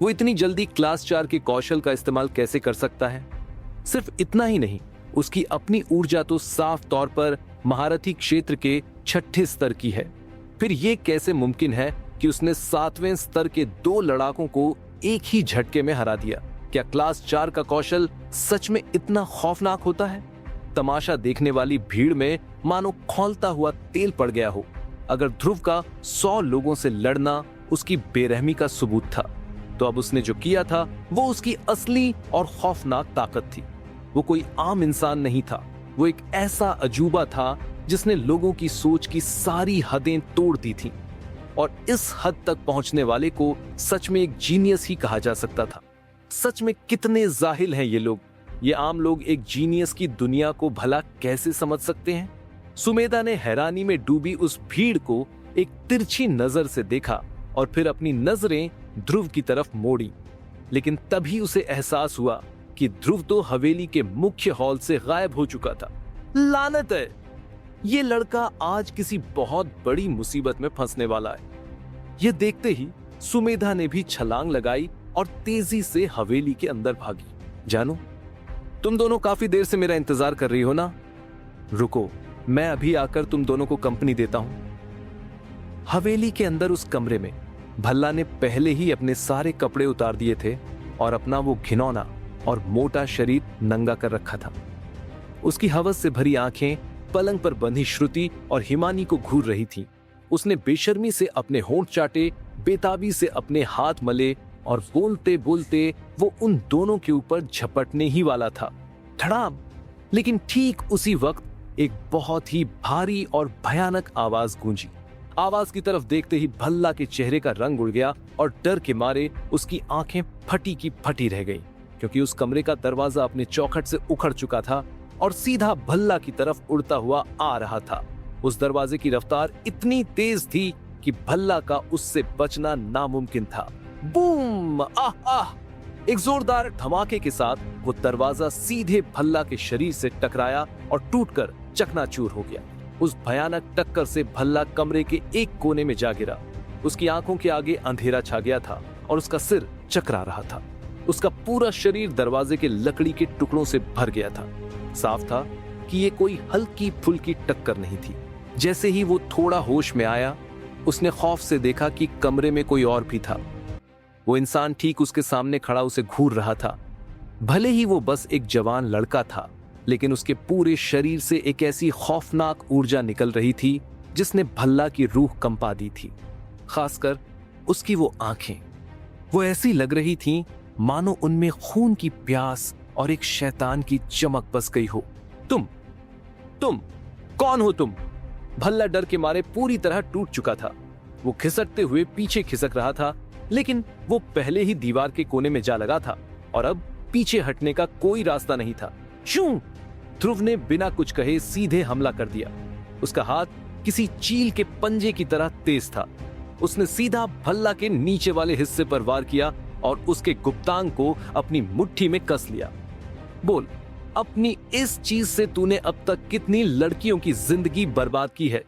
वो इतनी जल्दी क्लास 4 के कौशल का इस्तेमाल कैसे कर सकता है? सिर्फ इतना ही नहीं, उसकी अपनी ऊर्जा तो साफ तौर पर महारथी क्षेत्र के 6ठे स्तर की है। फिर ये कैसे मुमकिन है कि उसने 7वें स्तर के 2 लड़ाकों को एक ही झटके में हरा दिया? क्या क्लास 4 का कौशल सच में इतना खौफनाक होता है? तमाशा देखने वाली भीड़ में मानो खौलता हुआ तेल पड़ गया हो। अगर ध्रुव का 100 लोगों से लड़ना उसकी बेरहमी का सबूत था, तो अब उसने जो किया था वो उसकी असली और खौफनाक ताकत थी। वो कोई आम इंसान नहीं था, वो एक ऐसा अजूबा था जिसने लोगों की सोच की सारी हदें तोड़ दी थी। और इस हद तक पहुंचने वाले को सच में एक जीनियस ही कहा जा सकता था। सच में कितने जाहिल हैं ये लोग। ये आम लोग एक जीनियस की दुनिया को भला कैसे समझ सकते हैं? सुमेधा ने हैरानी में डूबी उस भीड़ को एक तिरछी नजर से देखा और फिर अपनी नजरें ध्रुव की तरफ मोड़ी। लेकिन तभी उसे एहसास हुआ कि ध्रुव तो हवेली के मुख्य हॉल से गायब हो चुका था। लानत है, ये लड़का आज किसी बहुत बड़ी मुसीबत में फंसने वाला है। यह देखते ही सुमेधा ने भी छलांग लगाई और तेजी से हवेली के अंदर भागी। जानू, तुम दोनों काफी देर से मेरा इंतजार कर रही हो ना? रुको, मैं अभी आकर तुम दोनों को कंपनी देता हूं। हवेली के अंदर उस कमरे में भल्ला ने पहले ही अपने सारे कपड़े उतार दिए थे और अपना वो घिनौना और मोटा शरीर नंगा कर रखा था। उसकी हवस से भरी आंखें पलंग पर बंधी श्रुति और हिमानी को घूर रही थी। उसने बेशर्मी से अपने होंठ चाटे, बेताबी से अपने हाथ मले और बोलते बोलते वो उन दोनों के ऊपर झपटने ही वाला था। धड़ाम! लेकिन ठीक उसी वक्त एक बहुत ही भारी और भयानक आवाज गूंजी। आवाज की तरफ देखते ही भल्ला के चेहरे का रंग उड़ गया और डर के मारे उसकी आंखें फटी की फटी रह गईं, क्योंकि उस कमरे का दरवाजा अपने चौखट से उखड़ चुका था और सीधा भल्ला की तरफ उड़ता हुआ आ रहा था। उस दरवाजे की रफ्तार इतनी तेज थी कि भल्ला का उससे बचना नामुमकिन था। बूम! आह आह! एक जोरदार धमाके के साथ वो दरवाजा सीधे भल्ला के शरीर से टकराया और टूटकर चकनाचूर हो गया। उस भयानक टक्कर से भल्ला कमरे के एक कोने में जा गिरा। उसकी आंखों के आगे अंधेरा छा गया था और उसका सिर चकरा रहा था। उसका पूरा शरीर दरवाजे के लकड़ी के टुकड़ों से भर गया था। साफ था कि ये कोई हल्की फुल्की टक्कर नहीं थी। जैसे ही वो थोड़ा होश में आया, उसने खौफ से देखा कि कमरे में कोई और भी था। वो इंसान ठीक उसके सामने खड़ा उसे घूर रहा था। भले ही वो बस एक जवान लड़का था, लेकिन उसके पूरे शरीर से एक ऐसी खौफनाक ऊर्जा निकल रही थी जिसने भल्ला की रूह कंपा दी थी। खासकर उसकी वो आंखें, वो ऐसी लग रही थीं मानो उनमें खून की प्यास और एक शैतान की चमक बस गई हो। तुम कौन हो तुम? भल्ला डर के मारे पूरी तरह टूट चुका था। वो खिसकते हुए पीछे खिसक रहा था, लेकिन वो पहले ही दीवार के कोने में जा लगा था और अब पीछे हटने का कोई रास्ता नहीं था। शू! ध्रुव ने बिना कुछ कहे सीधे हमला कर दिया। उसका हाथ किसी चील के पंजे की तरह तेज था। उसने सीधा भल्ला के नीचे वाले हिस्से पर वार किया और उसके गुप्तांग को अपनी मुट्ठी में कस लिया। बोल, अपनी इस चीज से तूने अब तक कितनी लड़कियों की जिंदगी बर्बाद की है?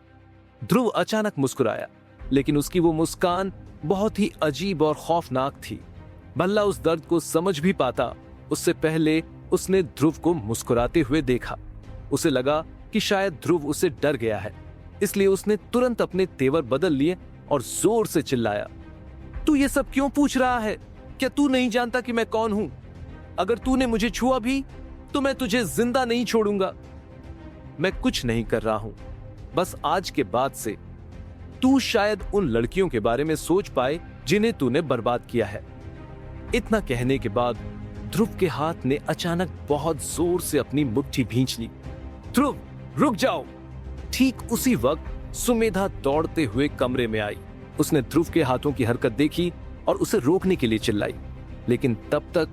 ध्रुव अचानक मुस्कुराया, लेकिन उसकी वो मुस्कान बहुत ही अजीब और खौफनाक थी। भल्ला उस दर्द को समझ भी पाता उससे पहले उसने ध्रुव को मुस्कुराते हुए देखा। उसे लगा कि शायद ध्रुव उससे डर गया है, इसलिए उसने तुरंत अपने तेवर बदल लिए और जोर से चिल्लाया, तू ये सब क्यों पूछ रहा है? क्या तू नहीं जानता कि मैं कौन हूं? अगर तूने मुझे छुआ भी तो मैं तुझे जिंदा नहीं छोड़ूंगा। मैं कुछ नहीं कर रहा हूं, बस आज के बाद से तू शायद उन लड़कियों के बारे में सोच पाए जिन्हें तूने बर्बाद किया है। इतना कहने के बाद ध्रुव के हाथ ने अचानक बहुत जोर से अपनी मुट्ठी भींच ली। ध्रुव, रुक जाओ! ठीक उसी वक्त सुमेधा दौड़ते हुए कमरे में आई। उसने ध्रुव के हाथों की हरकत देखी और उसे रोकने के लिए चिल्लाई, लेकिन तब तक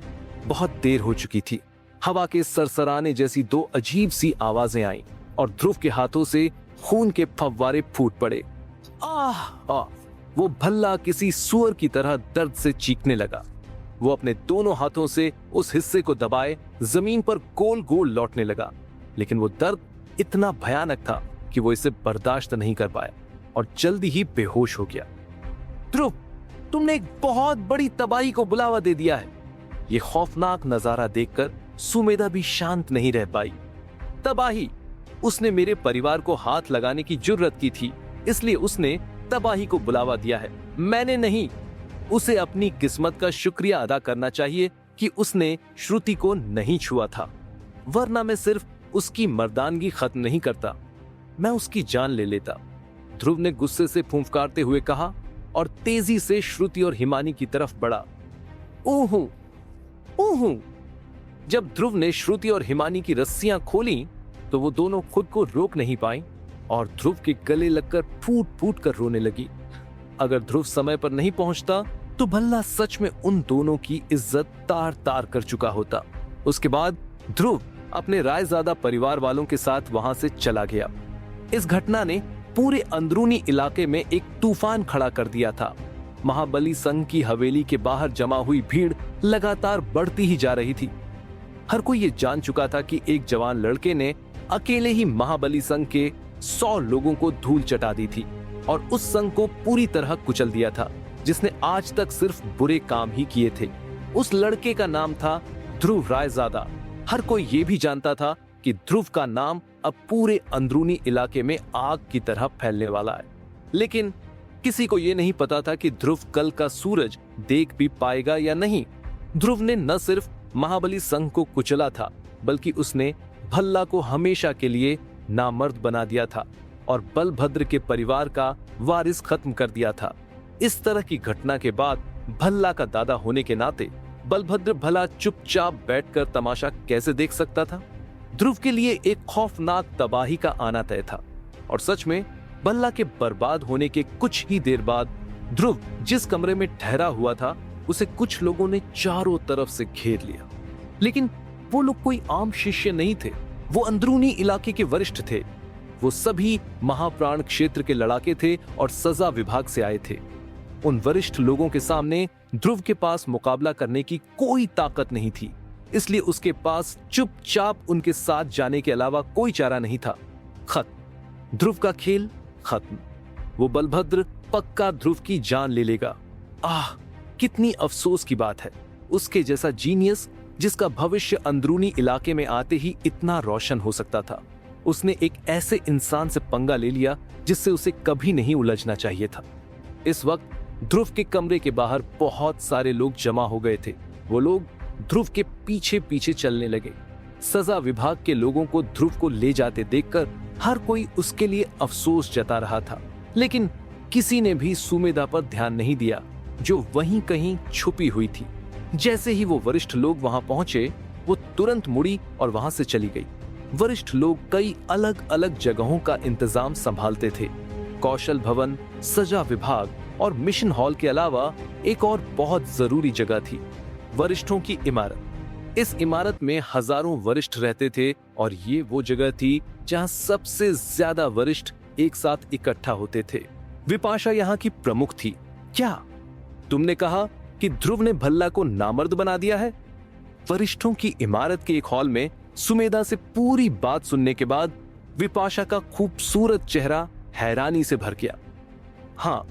बहुत देर हो चुकी थी। हवा के सरसराने जैसी दो अजीब सी आवाजें आईं और ध्रुव के हाथों से खून के फव्वारे फूट पड़े। आह! वो भल्ला किसी सुअर की तरह दर्द से चीखने लगा। वो अपने दोनों हाथों से उस हिस्से को दबाए जमीन पर गोल गोल लौटने लगा, लेकिन वो दर्द इतना भयानक था कि वो इसे बर्दाश्त नहीं कर पाया और जल्दी ही बेहोश हो गया। ध्रुव, तुमने एक बहुत बड़ी तबाही को बुलावा दे दिया है। ये खौफनाक नजारा देखकर सुमेधा भी शांत नहीं रह पाई। तबाही? उसने मेरे परिवार को हाथ लगाने की जुर्रत की थी, इसलिए उसने तबाही को बुलावा दिया है, मैंने नहीं। उसे अपनी किस्मत का शुक्रिया अदा करना चाहिए कि उसने श्रुति को नहीं छुआ था, वरना मैं सिर्फ उसकी मर्दानगी खत्म नहीं करता, मैं उसकी जान ले लेता। ध्रुव ने गुस्से से फूंफकारते हुए कहा और तेजी से श्रुति और हिमानी की तरफ बढ़ा। ऊहू, ऊहू। जब ध्रुव ने श्रुति और हिमानी की रस्सियां खोली तो वो दोनों खुद को रोक नहीं पाई और ध्रुव के गले लगकर फूट फूट कर रोने लगी। अगर ध्रुव समय पर नहीं पहुंचता तो भल्ला सच में उन दोनों की इज्जत तार तार कर चुका होता। उसके बाद ध्रुव अपने रायजादा परिवार वालों के साथ वहां से चला गया। इस घटना ने पूरे अंदरूनी इलाके में एक तूफान खड़ा कर दिया था। महाबली संघ की हवेली के बाहर जमा हुई भीड़ लगातार बढ़ती ही जा रही थी। हर कोई ये जान चुका था कि एक जवान लड़के ने अकेले ही महाबली संघ के 100 लोगों को धूल चटा दी थी और उस संघ को पूरी तरह कुचल दिया था, जिसने आज तक सिर्फ बुरे काम ही किए थे। उस लड़के का नाम था ध्रुव रायजादा। हर कोई ये भी जानता था कि ध्रुव का नाम अब पूरे अंदरूनी इलाके में आग की तरह फैलने वाला है, लेकिन किसी को ये नहीं पता था कि ध्रुव कल का सूरज देख भी पाएगा या नहीं। ध्रुव ने न सिर्फ महाबली संघ को कुचला था, बल्कि उसने भल्ला को हमेशा के लिए नामर्द बना दिया था और बलभद्र के परिवार का वारिस खत्म कर दिया था। इस तरह की घटना के बाद भल्ला का दादा होने के नाते बलभद्र भला चुपचाप बैठकर तमाशा कैसे देख सकता था? ध्रुव के लिए एक खौफनाक तबाही का आना तय था और सच में भल्ला के बर्बाद होने के कुछ ही देर बाद ध्रुव जिस कमरे में ठहरा हुआ था उसे कुछ लोगों ने चारों तरफ से घेर लिया। लेकिन वो लोग कोई आम शिष्य नहीं थे, वो अंदरूनी इलाके के वरिष्ठ थे। वो सभी महाप्राण क्षेत्र के लड़ाके थे और सजा विभाग से आए थे। उन वरिष्ठ लोगों के सामने ध्रुव के पास मुकाबला करने की कोई ताकत नहीं थी, इसलिए उसके पास चुपचाप उनके साथ जाने के अलावा कोई चारा नहीं था। खत्म, ध्रुव का खेल खत्म। वो बलभद्र पक्का ध्रुव की जान ले लेगा। आह, कितनी अफसोस की बात है। उसके जैसा जीनियस जिसका भविष्य अंदरूनी इलाके में आते ही इतना रोशन हो सकता था, उसने एक ऐसे इंसान से पंगा ले लिया जिससे उसे कभी नहीं उलझना चाहिए था। इस वक्त ध्रुव के कमरे के बाहर बहुत सारे लोग जमा हो गए थे। वो लोग ध्रुव के पीछे पीछे चलने लगे। सजा विभाग के लोगों को ध्रुव को ले जाते देखकर हर कोई उसके लिए अफसोस जता रहा था, लेकिन किसी ने भी सुमेधा पर ध्यान नहीं दिया जो वहीं कहीं छुपी हुई थी। जैसे ही वो वरिष्ठ लोग वहां पहुंचे, वो तुरंत मुड़ी और वहां से चली गई। वरिष्ठ लोग कई अलग अलग जगहों का इंतजाम संभालते थे। कौशल भवन, सजा विभाग और मिशन हॉल के अलावा एक और बहुत जरूरी जगह थी, वरिष्ठों की इमारत। इस इमारत में हजारों वरिष्ठ रहते थे और ये वो जगह थी जहां सबसे ज्यादा वरिष्ठ एक साथ इकट्ठा होते थे। विपाशा यहाँ की प्रमुख थी। क्या तुमने कहा कि ध्रुव ने भल्ला को नामर्द बना दिया है? वरिष्ठों की इमारत के एक हॉल में सुमेधा से पूरी बात सुनने के बाद विपाशा का खूबसूरत चेहरा हैरानी से भर गया। हाँ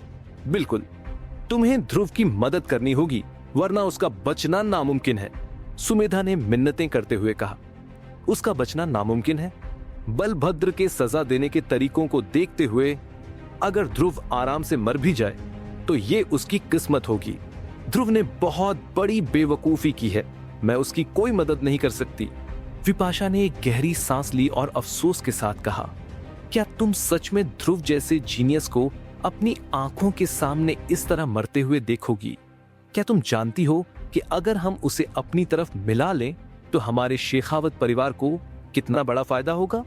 बिल्कुल, तुम्हें ध्रुव की मदद करनी होगी वरना उसका बचना नामुमकिन है, सुमेधा ने मिन्नतें करते हुए कहा। उसका बचना नामुमकिन है? बलभद्र के सजा देने के तरीकों को देखते हुए अगर ध्रुव आराम से मर भी जाए तो ये उसकी किस्मत होगी। ध्रुव ने बहुत बड़ी बेवकूफी की है, मैं उसकी कोई मदद नहीं कर सकती। विपाशा ने एक गहरी सांस ली और अफसोस के साथ कहा, क्या तुम सच में ध्रुव जैसे जीनियस को अपनी आंखों के सामने इस तरह मरते हुए देखोगी? क्या तुम जानती हो कि अगर हम उसे अपनी तरफ मिला लें तो हमारे शेखावत परिवार को कितना बड़ा फायदा होगा?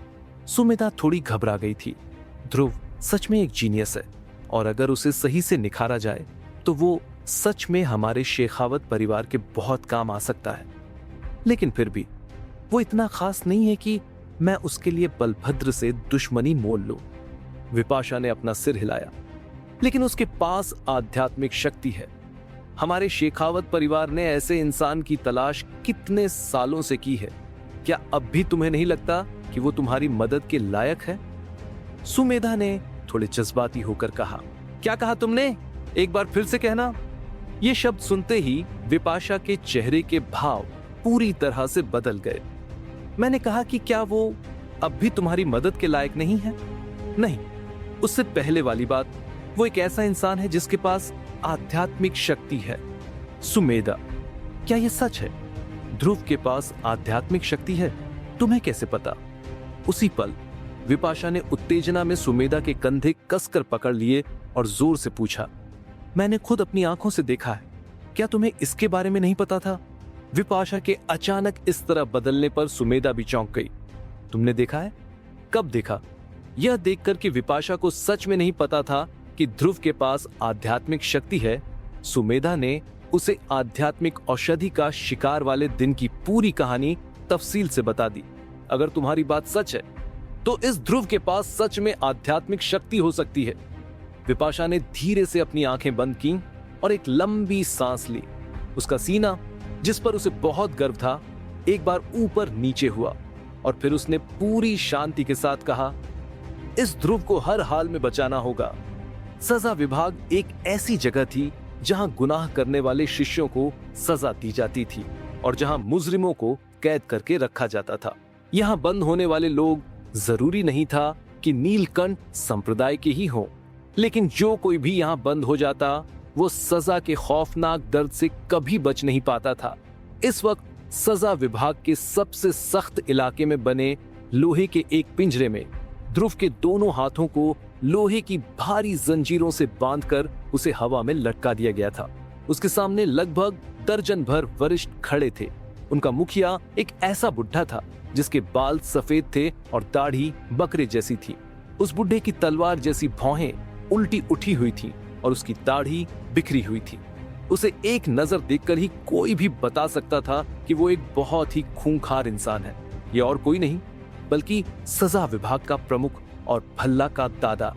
सुमेधा थोड़ी घबरा गई थी। ध्रुव सच में एक जीनियस है और अगर उसे सही से निखारा जाए तो वो सच में हमारे शेखावत परिवार के बहुत काम आ सकता है, लेकिन फिर भी वो इतना खास नहीं है कि मैं उसके लिए बलभद्र से दुश्मनी मोल लूं। विपाशा ने अपना सिर हिलाया। लेकिन उसके पास आध्यात्मिक शक्ति है। हमारे शेखावत परिवार ने ऐसे इंसान की तलाश कितने सालों से की है, क्या अब भी तुम्हें नहीं लगता कि वो तुम्हारी मदद के लायक है? सुमेधा ने थोड़े जज्बाती होकर कहा। क्या कहा तुमने? एक बार फिर से कहना। ये शब्द सुनते ही विपाशा के चेहरे के भाव पूरी तरह से बदल गए। मैंने कहा कि क्या वो अब भी तुम्हारी मदद के लायक नहीं है? नहीं, उससे पहले वाली बात, वो एक ऐसा इंसान है जिसके पास आध्यात्मिक शक्ति है। सुमेधा, क्या यह सच है? ध्रुव के पास आध्यात्मिक शक्ति है? तुम्हें कैसे पता? उसी पल विपाशा ने उत्तेजना में सुमेधा के कंधे कसकर पकड़ लिए और जोर से पूछा, मैंने खुद अपनी आंखों से देखा है, क्या तुम्हें इसके बारे में नहीं पता था? विपाशा के अचानक इस तरह बदलने पर सुमेधा भी चौंक गई। तुमने देखा है? कब देखा? यह देखकर कि विपाशा को सच में नहीं पता था कि ध्रुव के पास आध्यात्मिक शक्ति है, सुमेधा ने उसे आध्यात्मिक औषधि का शिकार वाले दिन की पूरी कहानी तफसील से बता दी। अगर तुम्हारी बात सच है तो इस ध्रुव के पास सच में आध्यात्मिक शक्ति हो सकती है। विपाशा ने धीरे से अपनी आंखें बंद की और एक लंबी सांस ली। उसका सीना, जिस पर उसे बहुत गर्व था, एक बार ऊपर नीचे हुआ और फिर उसने पूरी शांति के साथ कहा, इस ध्रुव को हर हाल में बचाना होगा। सजा विभाग एक ऐसी जगह थी जहां गुनाह करने वाले शिष्यों को सजा दी जाती थी और जहां मुजरिमों को कैद करके रखा जाता था। यहां बंद होने वाले लोग जरूरी नहीं था कि नीलकंठ संप्रदाय के ही हों, लेकिन जो कोई भी यहां बंद हो जाता वो सजा के खौफनाक दर्द से कभी बच नहीं पाता था। इस वक्त सजा विभाग के सबसे सख्त इलाके में बने लोहे के एक पिंजरे में ध्रुव के दोनों हाथों को लोहे की भारी जंजीरों से बांधकर उसे हवा में लटका दिया गया था। उसके सामने लगभग दर्जन भर वरिष्ठ खड़े थे। उनका मुखिया एक ऐसा बुढ़ा था जिसके बाल सफेद थे और दाढ़ी बकरे जैसी थी। उस बुढ़े की तलवार जैसी भौहें उल्टी उठी हुई थी और उसकी दाढ़ी बिखरी हुई थी। उसे एक नजर देखकर ही कोई भी बता सकता था कि वो एक बहुत ही खूंखार इंसान है। ये और कोई नहीं बल्कि सजा विभाग का प्रमुख और भल्ला का दादा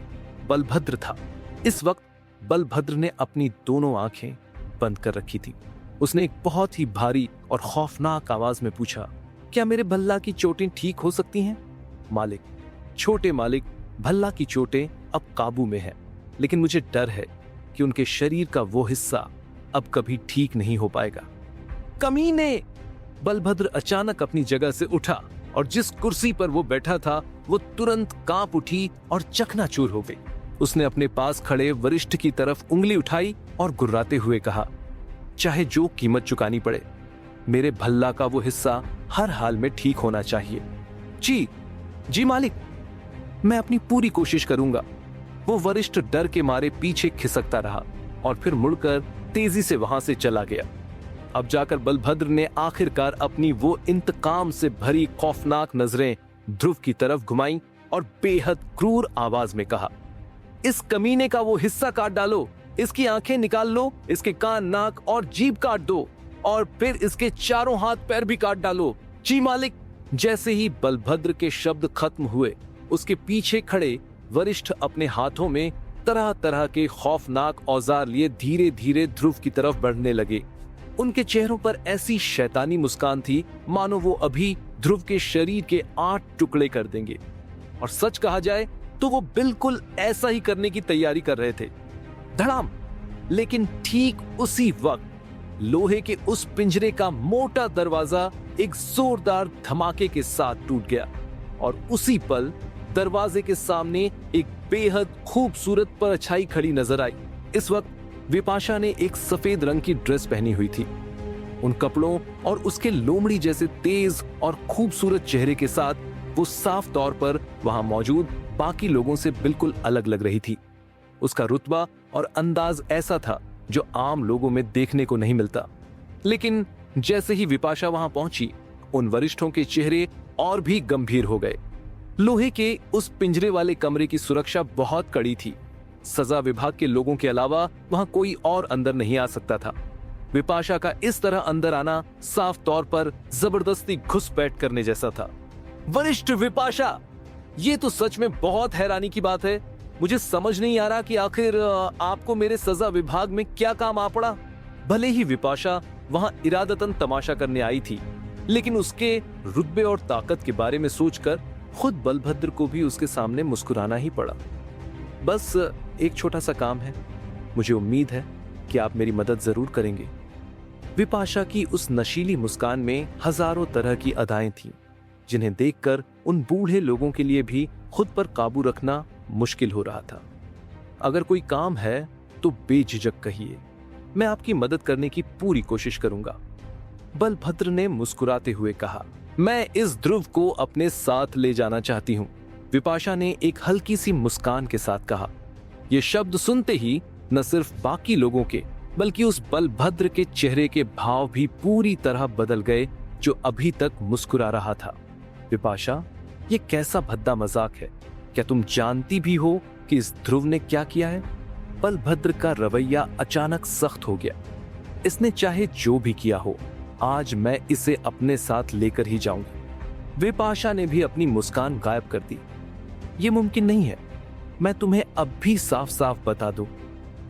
बलभद्र था। इस वक्त बलभद्र ने अपनी दोनों आंखें बंद कर रखी थी। उसने एक बहुत ही भारी और खौफनाक आवाज में पूछा, क्या मेरे भल्ला की चोटें ठीक हो सकती हैं? मालिक, छोटे मालिक, भल्ला की चोटें अब काबू में है, लेकिन मुझे डर है कि उनके शरीर का वो हिस्सा अब कभी ठीक नहीं हो पाएगा। कमीने! बलभद्र अचानक अपनी जगह से उठा और जिस कुर्सी पर वो बैठा था वो तुरंत कांप उठी और चकनाचूर हो गई। उसने अपने पास खड़े वरिष्ठ की तरफ उंगली उठाई और गुर्राते हुए कहा, चाहे जो कीमत चुकानी पड़े, मेरे भल्ला का वो हिस्सा हर हाल में ठीक होना चाहिए। जी मालिक, मैं अपनी पूरी कोशिश करूंगा। वो वरिष्ठ डर के मारे पीछे खिसकता रहा और फिर मुड़कर तेजी से वहां से चला गया। अब जाकर बलभद्र ने आखिरकार अपनी वो इंतकाम से भरी खौफनाक नजरें ध्रुव की तरफ घुमाई और बेहद क्रूर आवाज में कहा, इस कमीने का वो हिस्सा काट डालो, इसकी आंखें निकाल लो, इसके कान, नाक और जीभ काट दो और फिर इसके चारों हाथ पैर भी काट डालो। जी मालिक! जैसे ही बलभद्र के शब्द खत्म हुए, उसके पीछे खड़े वरिष्ठ अपने हाथों में तरह तरह के खौफनाक औजार लिए धीरे धीरे ध्रुव की तरफ बढ़ने लगे। उनके चेहरों पर ऐसी शैतानी मुस्कान थी मानो वो अभी ध्रुव के शरीर के 8 टुकड़े कर देंगे। और सच कहा जाए तो वो बिल्कुल ऐसा ही करने की तैयारी कर रहे थे। धड़ाम! लेकिन ठीक उसी वक्त लोहे के उस पिंजरे का मोटा दरवाजा एक जोरदार धमाके के साथ टूट गया और उसी पल दरवाजे के सामने एक बेहद खूबसूरत परछाई खड़ी नजर आई। इस वक्त विपाशा ने एक सफेद रंग की ड्रेस पहनी हुई थी। उन कपड़ों और उसके लोमड़ी जैसे तेज और खूबसूरत चेहरे के साथ वो साफ तौर पर वहां मौजूद बाकी लोगों से बिल्कुल अलग लग रही थी। उसका रुतबा और अंदाज ऐसा था जो आम लोगों में देखने को नहीं मिलता। लेकिन जैसे ही विपाशा वहां पहुंची, उन वरिष्ठों के चेहरे और भी गंभीर हो गए। लोहे के उस पिंजरे वाले कमरे की सुरक्षा बहुत कड़ी थी। सजा विभाग के लोगों के अलावा वहां कोई और अंदर नहीं आ सकता था। विपाशा का इस तरह अंदर आना साफ तौर पर जबरदस्ती घुसपैठ करने जैसा था। वरिष्ठ विपाशा, ये तो सच में बहुत हैरानी की बात है। मुझे समझ नहीं आ रहा कि आखिर आपको मेरे सजा विभाग में क्या काम आ पड़ा। भले ही विपाशा वहां इरादतन तमाशा करने आई थी, लेकिन उसके रुतबे और ताकत के बारे में सोचकर खुद बलभद्र को भी उसके सामने मुस्कुराना ही पड़ा। बस एक छोटा सा काम है, मुझे उम्मीद है कि आप मेरी मदद जरूर करेंगे। विपाशा की उस नशीली मुस्कान में हजारों तरह की अदाएं थीं, जिन्हें देखकर उन बूढ़े लोगों के लिए भी खुद पर काबू रखना मुश्किल हो रहा था। अगर कोई काम है तो बेझिझक कहिए, मैं आपकी मदद करने की पूरी कोशिश करूंगा। बलभद्र ने मुस्कुराते हुए कहा, मैं इस ध्रुव को अपने साथ ले जाना चाहती हूँ। विपाशा ने एक हल्की सी मुस्कान के साथ कहा। यह शब्द सुनते ही न सिर्फ बाकी लोगों के बल्कि उस बलभद्र के चेहरे के भाव भी पूरी तरह बदल गए, जो अभी तक मुस्कुरा रहा था। विपाशा, ये कैसा भद्दा मजाक है? क्या तुम जानती भी हो कि इस ध्रुव ने क्या किया है? बलभद्र का रवैया अचानक सख्त हो गया। इसने चाहे जो भी किया हो, आज मैं इसे अपने साथ लेकर ही जाऊंगी। विपाशा ने भी अपनी मुस्कान गायब कर दी। ये मुमकिन नहीं है। मैं तुम्हें अब भी साफ साफ बता दूं,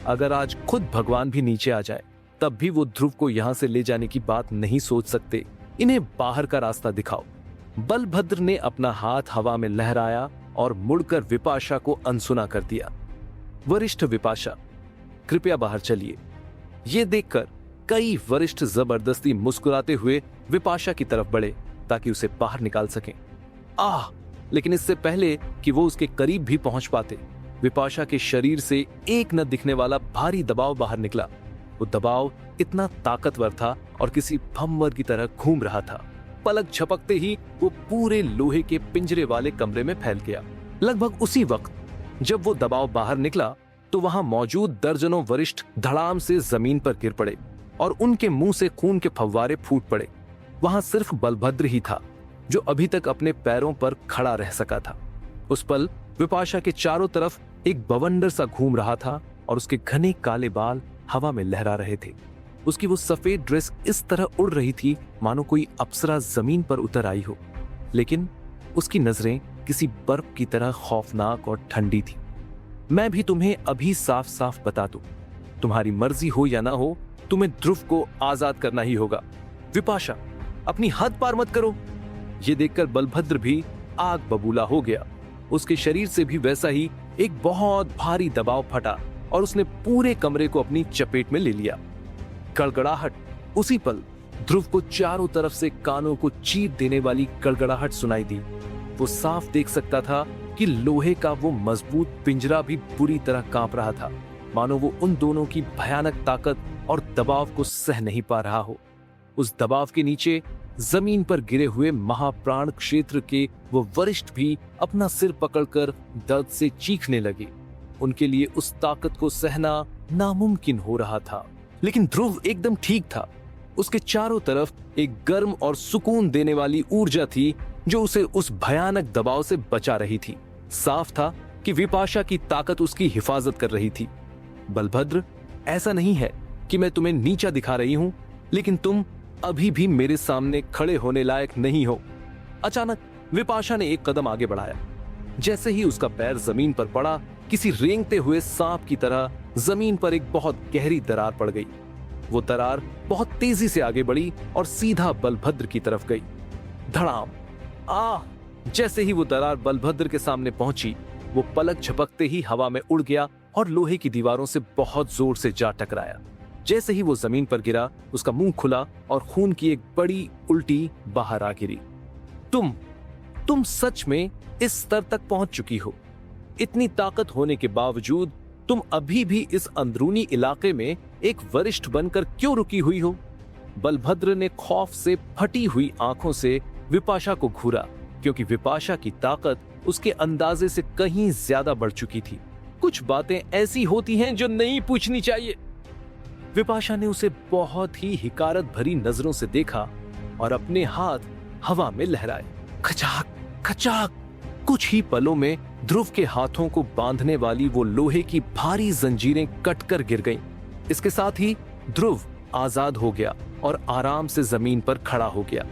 अगर आज खुद भगवान भी नीचे आ जाए, तब भी वो ध्रुव को यहां से ले जाने की बात नहीं सोच सकते। इन्हें बाहर का रास्ता दिखाओ। बलभद्र ने अपना हाथ हवा में लहराया और मुड़कर विपाशा को अनसुना कर दिया। वरिष्ठ विपाशा, कृपया बाहर चलिए। ये देखकर कई वरिष्ठ जबरदस्ती मुस्कुराते हुए विपाशा की तरफ बढ़े ताकि उसे बाहर निकाल सकें। लेकिन इससे पहले कि वो उसके करीब भी पहुंच पाते, विपाशा के शरीर से एक न दिखने वाला भारी दबाव बाहर निकला। वो दबाव इतना ताकतवर था और किसी भंवर की तरह घूम रहा था। पलक झपकते ही वो पूरे लोहे के पिंजरे वाले कमरे में फैल गया। लगभग उसी वक्त जब वो दबाव बाहर निकला तो वहां मौजूद दर्जनों वरिष्ठ धड़ाम से जमीन पर गिर पड़े और उनके मुंह से खून के फव्वारे फूट पड़े। वहां सिर्फ बलभद्र ही था जो अभी तक अपने पैरों पर खड़ा रह सका था। उस पल विपाशा के चारों तरफ एक बवंडर सा घूम रहा था और उसके घने काले बाल हवा में लहरा रहे थे। उसकी वो सफेद ड्रेस इस तरह उड़ रही थी मानो कोई अप्सरा जमीन पर उतर आई हो, लेकिन उसकी नजरें किसी बर्फ की तरह खौफनाक और ठंडी थी। मैं भी तुम्हें अभी साफ साफ बता दूं, तुम्हारी मर्जी हो या ना हो, तुम्हें ध्रुव को आजाद करना ही होगा। विपाशा, अपनी हद पार मत करो। ये देखकर बलभद्र भी आग बबूला हो गया। उसके शरीर से भी वैसा ही एक बहुत भारी दबाव फटा और उसने पूरे कमरे को अपनी चपेट में ले लिया। गड़गड़ाहट। उसी पल ध्रुव को चारों तरफ से कानों को चीर देने वाली गड़गड़ाहट सुनाई दी। वो साफ देख सकता था कि लोहे का वो मजबूत पिंजरा भी बुरी तरह कांप रहा था, मानो वो उन दोनों की भयानक ताकत और दबाव को सह नहीं पा रहा हो। उस दबाव के नीचे जमीन पर गिरे हुए महाप्राण क्षेत्र के वो वरिष्ठ भी अपना सिर पकड़कर दर्द से चीखने लगे। उनके लिए उस ताकत को सहना नामुमकिन हो रहा था, लेकिन ध्रुव एकदम ठीक था। उसके चारों तरफ एक गर्म और सुकून देने वाली ऊर्जा थी जो उसे उस भयानक दबाव से बचा रही थी। साफ था कि विपाशा की ताकत उसकी हिफाजत कर रही थी। बलभद्र, ऐसा नहीं है कि मैं तुम्हें नीचा दिखा रही हूं, लेकिन तुम अभी भी मेरे सामने खड़े होने लायक नहीं हो। अचानक विपाशा ने एक कदम आगे बढ़ाया। जैसे ही उसका पैर जमीन पर पड़ा, किसी रेंगते हुए सांप की तरह जमीन पर एक बहुत गहरी दरार पड़ गई। वो दरार बहुत तेजी से आगे बढ़ी और सीधा बलभद्र की तरफ गई। धड़ाम। जैसे ही वो दरार बलभद्र के सामने पहुंची, वो पलक झपकते ही हवा में उड़ गया और लोहे की दीवारों से बहुत जोर से जा टकराया। जैसे ही वो जमीन पर गिरा, उसका मुंह खुला और खून की एक बड़ी उल्टी बाहर आ गिरी। तुम सच में इस स्तर तक पहुंच चुकी हो। इतनी ताकत होने के बावजूद तुम अभी भी इस अंदरूनी इलाके में एक वरिष्ठ बनकर क्यों रुकी हुई हो? बलभद्र ने खौफ से फटी हुई आंखों से विपाशा को घूरा, क्योंकि विपाशा की ताकत उसके अंदाजे से कहीं ज्यादा बढ़ चुकी थी। कुछ बातें ऐसी होती हैं जो नहीं पूछनी चाहिए। विपाशा ने उसे बहुत ही हिकारत भरी नजरों से देखा और अपने हाथ हवा में लहराए। खचाक खचाक। कुछ ही पलों में ध्रुव के हाथों को बांधने वाली वो लोहे की भारी जंजीरें कटकर गिर गईं। इसके साथ ही ध्रुव आजाद हो गया और आराम से जमीन पर खड़ा हो गया।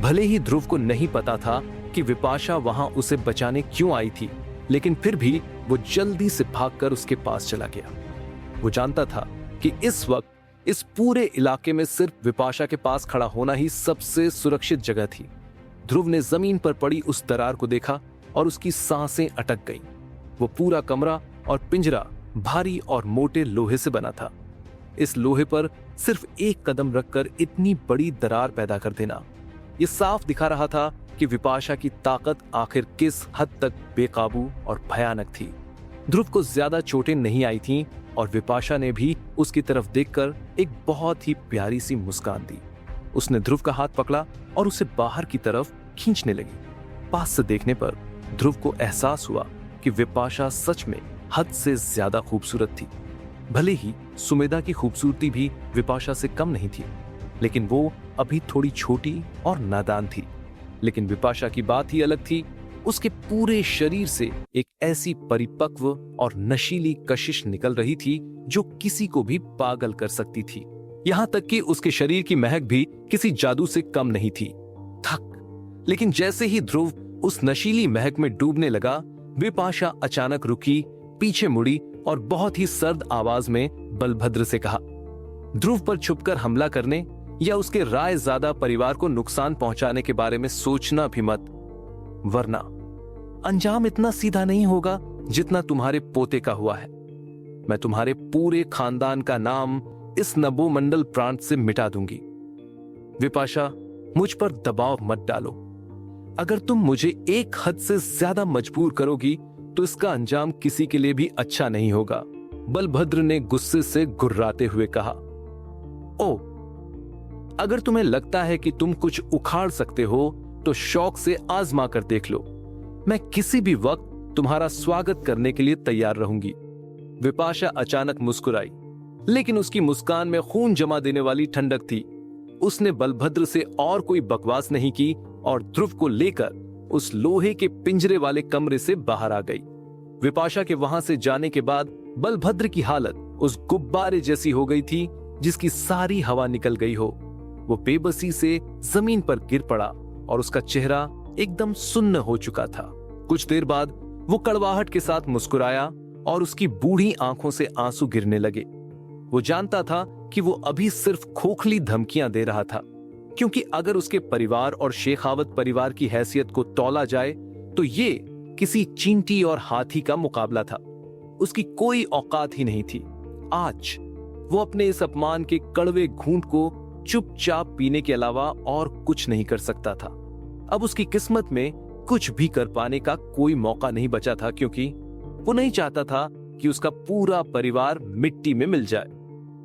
भले ही ध्रुव को नहीं पता था कि विपाशा वहां उसे बचाने क्यों आई थी, लेकिन फिर भी वो जल्दी से भागकर उसके पास चला गया। वो जानता था कि इस वक्त इस पूरे इलाके में सिर्फ विपाशा के पास खड़ा होना ही सबसे सुरक्षित जगह थी। ध्रुव ने जमीन पर पड़ी उस दरार को देखा और उसकी सांसें अटक गईं। वो पूरा कमरा और पिंजरा भारी और मोटे लोहे से बना था। इस लोहे पर सिर्फ एक कदम रखकर इतनी बड़ी दरार पैदा कर देना, ये साफ दिखा रहा था कि विपाशा की ताकत आखिर किस हद तक बेकाबू और भयानक थी। ध्रुव को ज्यादा चोटें नहीं आई थीं और विपाशा ने भी उसकी तरफ देखकर एक बहुत ही प्यारी सी मुस्कान दी। उसने ध्रुव का हाथ पकड़ा और उसे बाहर की तरफ खींचने लगी। पास से देखने पर ध्रुव को एहसास हुआ कि विपाशा सच में हद से ज्यादा खूबसूरत थी। भले ही सुमेधा की खूबसूरती भी विपाशा से कम नहीं थी, लेकिन वो अभी थोड़ी छोटी और नादान थी। लेकिन विपाशा की बात ही अलग थी। उसके पूरे शरीर से एक ऐसी परिपक्व और नशीली कशिश निकल रही थी जो किसी को भी पागल कर सकती थी। यहां तक कि उसके शरीर की महक भी किसी जादू से कम नहीं थी। लेकिन जैसे ही ध्रुव उस नशीली महक में डूबने लगा, विपाशा अचानक रुकी, पीछे मुड़ी और बहुत ही सर्द आवाज में बलभद्र से कहा, ध्रुव पर छुपकर हमला करने या उसके रायजादा परिवार को नुकसान पहुंचाने के बारे में सोचना भी मत, वरना अंजाम इतना सीधा नहीं होगा जितना तुम्हारे पोते का हुआ है। मैं तुम्हारे पूरे खानदान का नाम इस नभोमंडल प्रांत से मिटा दूंगी। विपाशा, मुझ पर दबाव मत डालो। अगर तुम मुझे एक हद से ज्यादा मजबूर करोगी तो इसका अंजाम किसी के लिए भी अच्छा नहीं होगा। बलभद्र ने गुस्से से गुर्राते हुए कहा, ओ, अगर तुम्हें लगता है कि तुम कुछ उखाड़ सकते हो तो शौक से आजमा कर देख लो। मैं किसी भी वक्त तुम्हारा स्वागत करने के लिए तैयार रहूंगी। विपाशा अचानक मुस्कुराई, लेकिन उसकी मुस्कान में खून जमा देने वाली ठंडक थी। उसने बलभद्र से और कोई बकवास नहीं की और ध्रुव को लेकर उस लोहे के पिंजरे वाले कमरे से बाहर आ गई। विपाशा के वहां से जाने के बाद बलभद्र की हालत उस गुब्बारे जैसी हो गई थी जिसकी सारी हवा निकल गई हो। वो बेबसी से जमीन पर गिर पड़ा और उसका चेहरा एकदम सुन्न हो चुका था। कुछ देर बाद वो कड़वाहट के साथ मुस्कुराया और उसकी बूढ़ी आंखों से आंसू गिरने लगे। वो जानता था कि वो अभी सिर्फ खोखली धमकियां दे रहा था, क्योंकि अगर उसके परिवार और शेखावत परिवार की हैसियत को तौला जाए तो ये किसी चींटी और हाथी का मुकाबला था। उसकी कोई औकात ही नहीं थी। आज वो अपने इस अपमान के कड़वे घूंट को चुपचाप पीने के अलावा और कुछ नहीं कर सकता था। अब उसकी किस्मत में कुछ भी कर पाने का कोई मौका नहीं बचा था, क्योंकि वो नहीं चाहता था कि उसका पूरा परिवार मिट्टी में मिल जाए।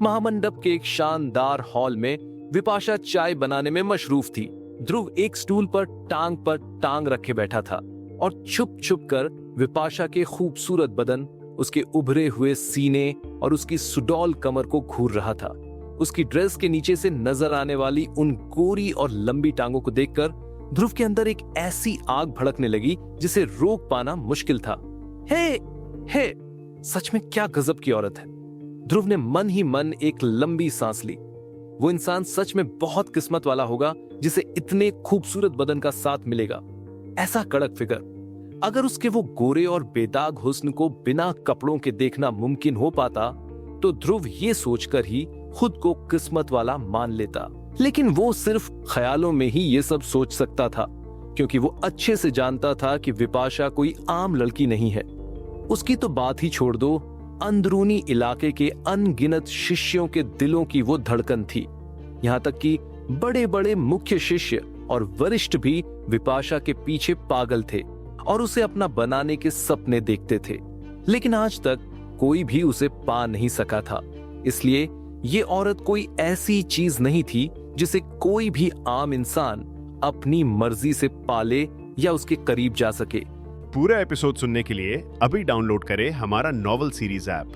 महामंडप के एक शानदार हॉल में विपाशा चाय बनाने में मशरूफ थी। ध्रुव एक स्टूल पर टांग रखे बैठा था और छुप छुप कर विपाशा के खूबसूरत बदन, उसके उभरे हुए सीने और उसकी सुडौल कमर को घूर रहा था। उसकी ड्रेस के नीचे से नजर आने वाली उन गोरी और लंबी टांगों को देखकर ध्रुव के अंदर एक ऐसी आग भड़कने लगी जिसे रोक पाना मुश्किल था। हे, सच में क्या गजब की औरत है। ध्रुव ने मन ही मन एक लंबी सांस ली। वो इंसान सच में बहुत किस्मत वाला होगा जिसे इतने खूबसूरत बदन का साथ मिलेगा। ऐसा कड़क फिगर, अगर उसके वो गोरे और बेदाग हुस्न को बिना कपड़ों के देखना मुमकिन हो पाता तो ध्रुव ये सोचकर ही खुद को किस्मत वाला मान लेता। लेकिन वो सिर्फ ख्यालों में ही ये सब सोच सकता था, क्योंकि वो अच्छे से जानता था कि विपाशा कोई आम लड़की नहीं है। उसकी तो बात ही छोड़ दो, अंदरूनी इलाके के अनगिनत शिष्यों के दिलों की वो धड़कन थी। यहाँ तक कि बड़े बड़े मुख्य शिष्य और वरिष्ठ भी विपाशा के पीछे पागल थे और उसे अपना बनाने के सपने देखते थे। लेकिन आज तक कोई भी उसे पा नहीं सका था। इसलिए ये औरत कोई ऐसी चीज नहीं थी जिसे कोई भी आम इंसान अपनी मर्जी से पाले या उसके करीब जा सके। पूरा एपिसोड सुनने के लिए अभी डाउनलोड करें हमारा नॉवल सीरीज ऐप।